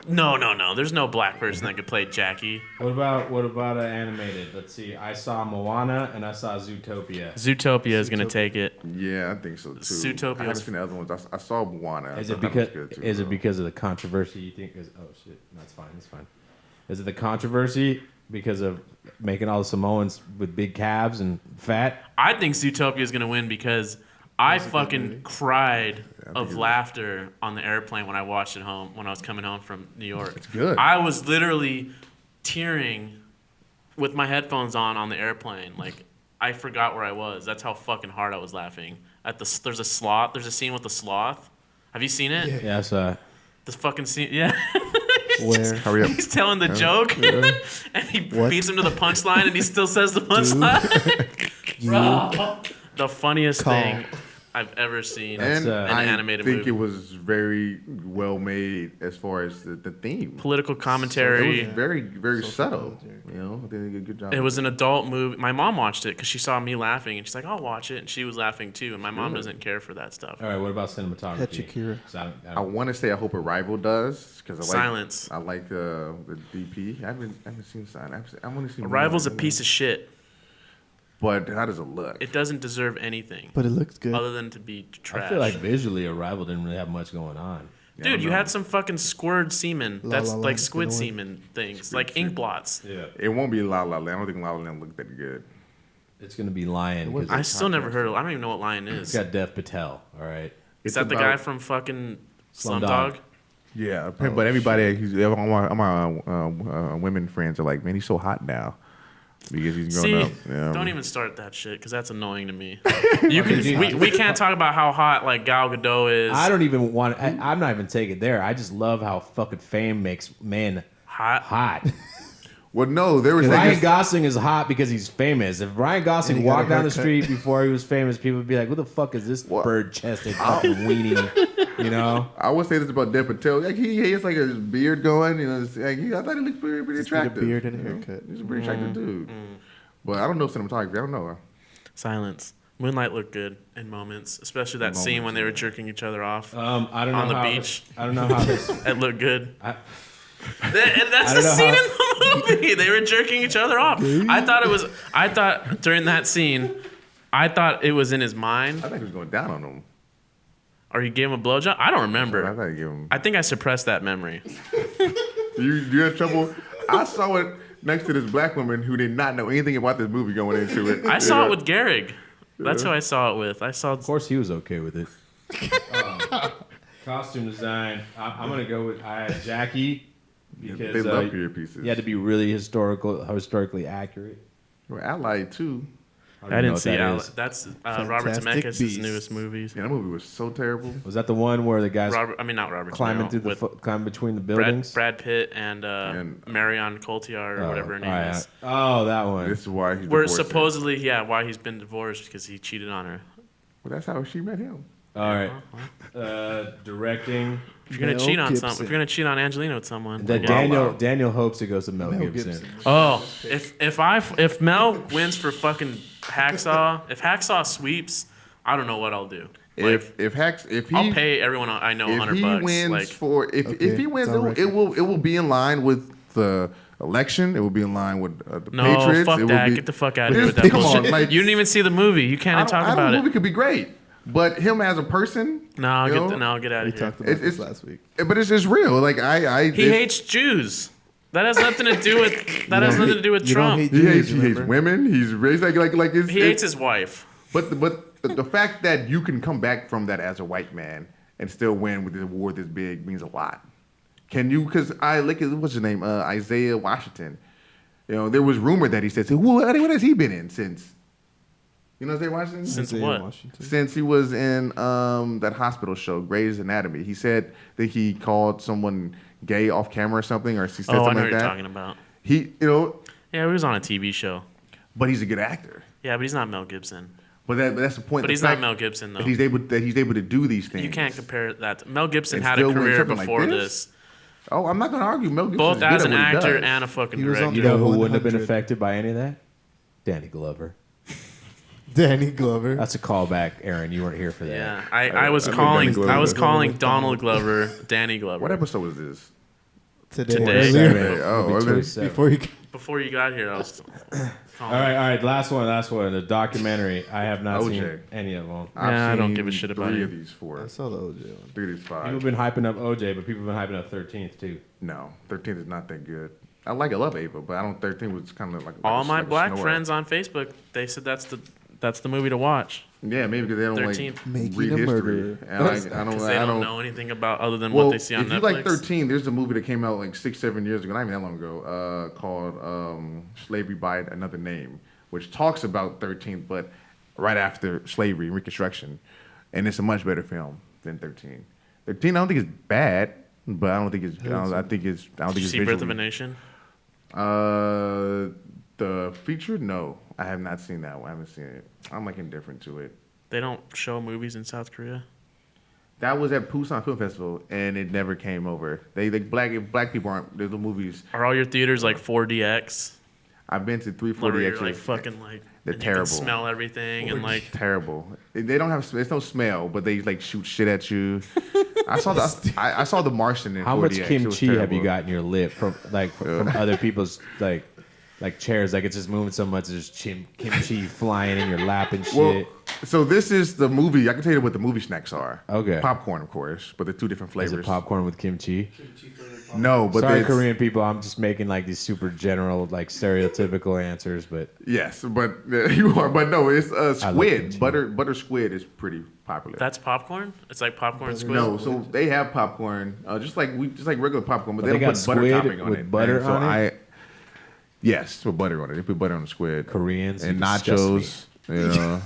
No. There's no black person that could play Jackie. what about animated? Let's see. I saw Moana and I saw Zootopia. Zootopia is gonna take it. Yeah, I think so too. Zootopia I haven't was- seen the other ones. I saw Moana. Is I it thought that was because good, too, is it though. because of the controversy you think is oh shit, that's fine, that's fine. Is it the controversy because of making all the Samoans with big calves and fat? I think Zootopia is gonna win because I fucking movie. cried think of it- laughter on the airplane when I watched it home when I was coming home from New York. It's good. I was literally tearing with my headphones on the airplane. Like I forgot where I was. That's how fucking hard I was laughing. There's a sloth. There's a scene with the sloth. Have you seen it? Yes, The fucking scene. Yeah. Where? Hurry up. He's telling the joke, and he What? beats him to the punchline, and he still says the punchline. Bro, the funniest Call. thing I've ever seen And in That's, an I animated think movie. it was very well made as far as the theme. Political It commentary. was very, very Social subtle. commentary. You know, I think they did a good job. It was an adult movie. My mom watched it because she saw me laughing, and she's like, "I'll watch it," and she was laughing too. And my mom doesn't care for that stuff. all right. What about cinematography? Shakira. 'Cause I I want to say I hope Arrival does because I like Silence. I like the DP. I haven't seen Silence. I've only seen Arrival's a one. piece of shit. But how does it look? It doesn't deserve anything But it looks good. other than to be trash. I feel like visually, Arrival didn't really have much going on. Yeah, I Dude, don't you know. had some fucking squirted semen. La That's La like Land's squid gonna win. semen things, like ink blots. Yeah, It won't be La La Land. I don't think La La Land looked that good. it's gonna be Lion. 'cause I still never heard of. I don't even know what Lion It's is. got Dev Patel. All right. Is It's that the about- guy from fucking Slumdog. Slumdog? Yeah, but everybody, all my women friends are like, man, he's so hot now because he's grown See, up. Yeah. don't even start that shit because that's annoying to me. You can, we can't talk about how hot like Gal Gadot is. I don't even want. I'm not even taking it there. I just love how fucking fame makes men Hot. hot. Well, no, there was Ryan like Gosling is hot because he's famous. If Ryan Gosling And he got walked a down the haircut. street before he was famous, people would be like, "Who the fuck is this bird-chested fucking weenie?" You know? I would say this about Dev Patel. Like he has like his beard going. You know, it's like, I thought he looked pretty Just need a attractive. beard and a you know? haircut. He's a pretty attractive dude. But I don't know cinematography. I don't know. Silence. Moonlight looked good in moments, especially that scene when they were jerking each other off I don't know on the how beach. I don't know how this. It looked good. I- And that's I the don't know scene how- in the movie. They were jerking each other off. I thought during that scene, I thought it was in his mind, I think he was going down on him. or he gave him a blowjob. I don't I remember. thought he gave him. I think I suppressed that memory. You had trouble. I saw it next to this black woman who did not know anything about this movie going into it. I saw it with Gehrig. That's who I saw it with. I saw. Of course, he was okay with it. Costume design. I'm gonna go with Jackie because They love period pieces. he had to be really historically accurate. Well, Allied too. I don't know didn't what see that it. is. That's Robert Fantastic Zemeckis' Beasts. newest movies. Yeah, that movie was so terrible. Was that the one where the guys Not Robert. climbing De Niro, through the with climbing between the buildings? Brad Pitt and And- Marion Cotillard or whatever her name is. Oh, that one. This is why he's Where divorced her. supposedly, why he's been divorced because he cheated on her. Well, that's how she met him. All right. Directing. If you're gonna Mel cheat on Gibson. if you're gonna cheat on Angelina with someone, That yeah. Daniel hopes it goes to Mel Gibson. Gibson. Oh, if Mel wins for fucking Hacksaw, if Hacksaw sweeps, I don't know what I'll do. Like, If he I'll pay everyone I know if $100. he wins Like, if he wins, it's on it will be in line with the election. It will be in line with the no, Patriots. fuck it will that. be- Get the fuck out of here with that Come on, bullshit. like- You didn't even see the movie. You can't even talk I about The it. movie could be great, but him as a person, No, you know, get out We of here. talked about this It's- last week. But it's just real. Like He hates Jews. That has nothing to do with You don't Trump. hate He hates Jews, remember? women. He's raised like it's, He hates his wife. But the fact that you can come back from that as a white man and still win with this award this big means a lot. Can you? Because I look at what's his name, Isaiah Washington. You know, there was rumor that he said, "So what has he been in since?" You know, Isaiah Washington. Since Isaiah what? Washington. Since he was in that hospital show, Grey's Anatomy. He said that he called someone gay off camera or something, or he said Oh, I know something what like you're that. talking about. He, you know, Yeah, he was on a TV show. but he's a good actor. Yeah, but he's not Mel Gibson. But that's the point. But the he's not fact Mel Gibson, though. That he's able to do these things. You can't compare that. Mel Gibson And had a still win career something like before this? this, Oh, I'm not going to argue. Mel Gibson both is good as at an what he actor does. and a fucking He was on director. You know who wouldn't have been 100. affected by any of that? Danny Glover. Danny Glover. That's a callback, Aaron. You weren't here for that. Yeah, I was I think calling Danny Glover- I was calling Glover- Donald Glover Danny Glover. What episode was this? Today. Today. Earlier, Oh, Movie okay. 27. before you Before you got here, I was calling. All right. Last one. The documentary. I have not OJ. seen any of them. Yeah, I don't seen give a shit about 3 you. of these 4. I saw the OJ one. 3 of these People 5. have been hyping up OJ, but people have been hyping up 13th too. No, 13 is not that good. I love Ava, but I don't. 13 was kind of like All a- my like a black snore. friends on Facebook, they said that's the movie to watch Yeah, maybe because they don't 13. like Making read a history. murderer. And I because they don't know anything about other than Well, what they see on if Netflix. you like 13, there's a movie that came out like 6-7 years ago, not even that long ago, called Slavery by Another Name, which talks about 13, but right after slavery and Reconstruction, and it's a much better film than 13. 13, I don't think it's bad, but I don't think it's. I don't think it's. I don't Did think you it's. see Birth of a visually- Nation? The feature, no, I have not seen that one. I haven't seen it. I'm like indifferent to it. They don't show movies in South Korea. That was at Busan Film Festival, and it never came over. They black people aren't. There's the movies. Are all your theaters like 4DX? I've been to 3 Where 40 you're extras. like fucking like They're and terrible. You can smell everything and like Terrible. They don't have. There's no smell, but they like shoot shit at you. I saw the Martian in How much 4DX. It was kimchi have you terrible. got in your lip from other people's like chairs? Like it's just moving so much, there's kimchi flying in your lap and shit. Well, so this is the movie. I can tell you what the movie snacks are. Okay. Popcorn, of course, but they're 2 different Is flavors. it popcorn with kimchi? No, but Sorry, it's- Korean people. I'm just making like these super general, like stereotypical answers, but Yes, but you are. But no, it's love squid. kimchi. Butter squid is pretty popular. that's popcorn. It's like popcorn squid. No, so they have popcorn, just like regular popcorn, but But they they don't got put butter squid topping on with it. butter And so on it? yes, put butter on it. They put butter on the squid. Koreans and you disgust nachos. You know,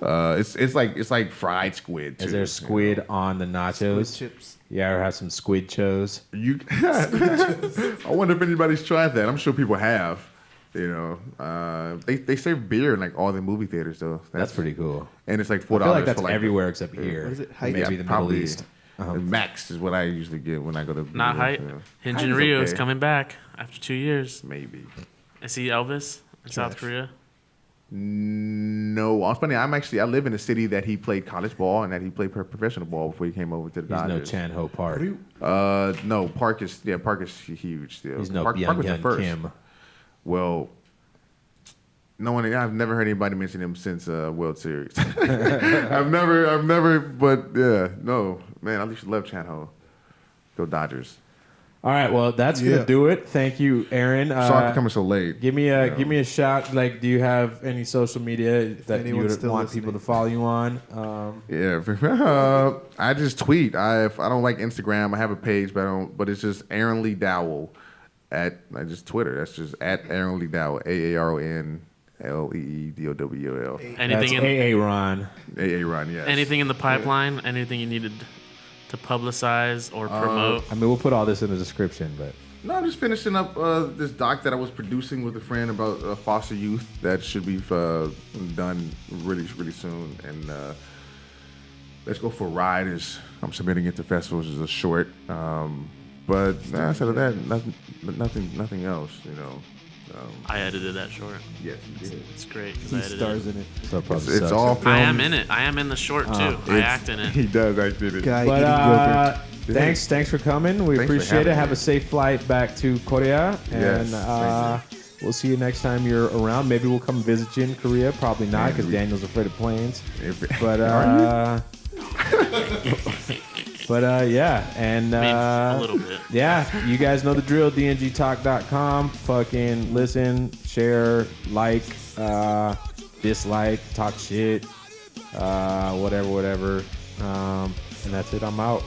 It's like fried squid. Too, Is there squid on the nachos? Squid chips. You ever have some squid chos? You, I wonder if anybody's tried that. I'm sure people have. You know, they serve beer in like all the movie theaters though. That's pretty cool. And it's like I $4. feel like that's for like everywhere except here. What is it? Height? Maybe the Middle East. Max is what I usually get when I go to. Not Height. Height Hyunjin is Ryu is okay. coming back after 2 years. Maybe. I see Elvis in South Korea. No, it's funny. I live in a city that he played college ball and that he played professional ball before he came over to the He's no Dodgers. Chan Ho Park. No, Park is huge still. He's no Park was the Byung-Hyun first. Kim. Well, no one. I've never heard anybody mention him since World Series. I've never. But yeah, no, man. I used to love Chan Ho. Go Dodgers. All right, well, that's gonna do it. Thank you, Aaron. Sorry for coming so late. Give me a shout. Like, do you have any social media that you anyone's would still want listening. people to follow you on? Yeah, I just tweet. I don't like Instagram. I have a page, but I don't. But it's just Aaron Lee Dowell I just Twitter. That's just at Aaron Lee Dowell. AARONLEEDOWL. That's Anything in AA Ron. AA Run. Yes. anything in the pipeline? Anything you needed to publicize or promote? I mean, we'll put all this in the description, but No, I'm just finishing up this doc that I was producing with a friend about foster youth that should be done really, really soon. And Let's Go for a Ride I'm submitting it to festivals as a short. But outside of that, nothing else. You know. I edited that short. Yes, you did. It's great because He I edited stars it. in it. so probably It's sucks. all filmed. I am in it. I am in the short too. I act in it. He does act in it. Guy But eating yogurt. thanks for coming. We Thanks for appreciate it. having Have me. a safe flight back to Korea, and Yes, we'll see you next time you're around. Maybe we'll come visit you in Korea. Probably not, Man, because we- Daniel's afraid of planes. But Are yeah, and I mean, a little bit. yeah, you guys know the drill. dngtalk.com. Fucking listen, share, like, dislike, talk shit, whatever. And that's it. I'm out.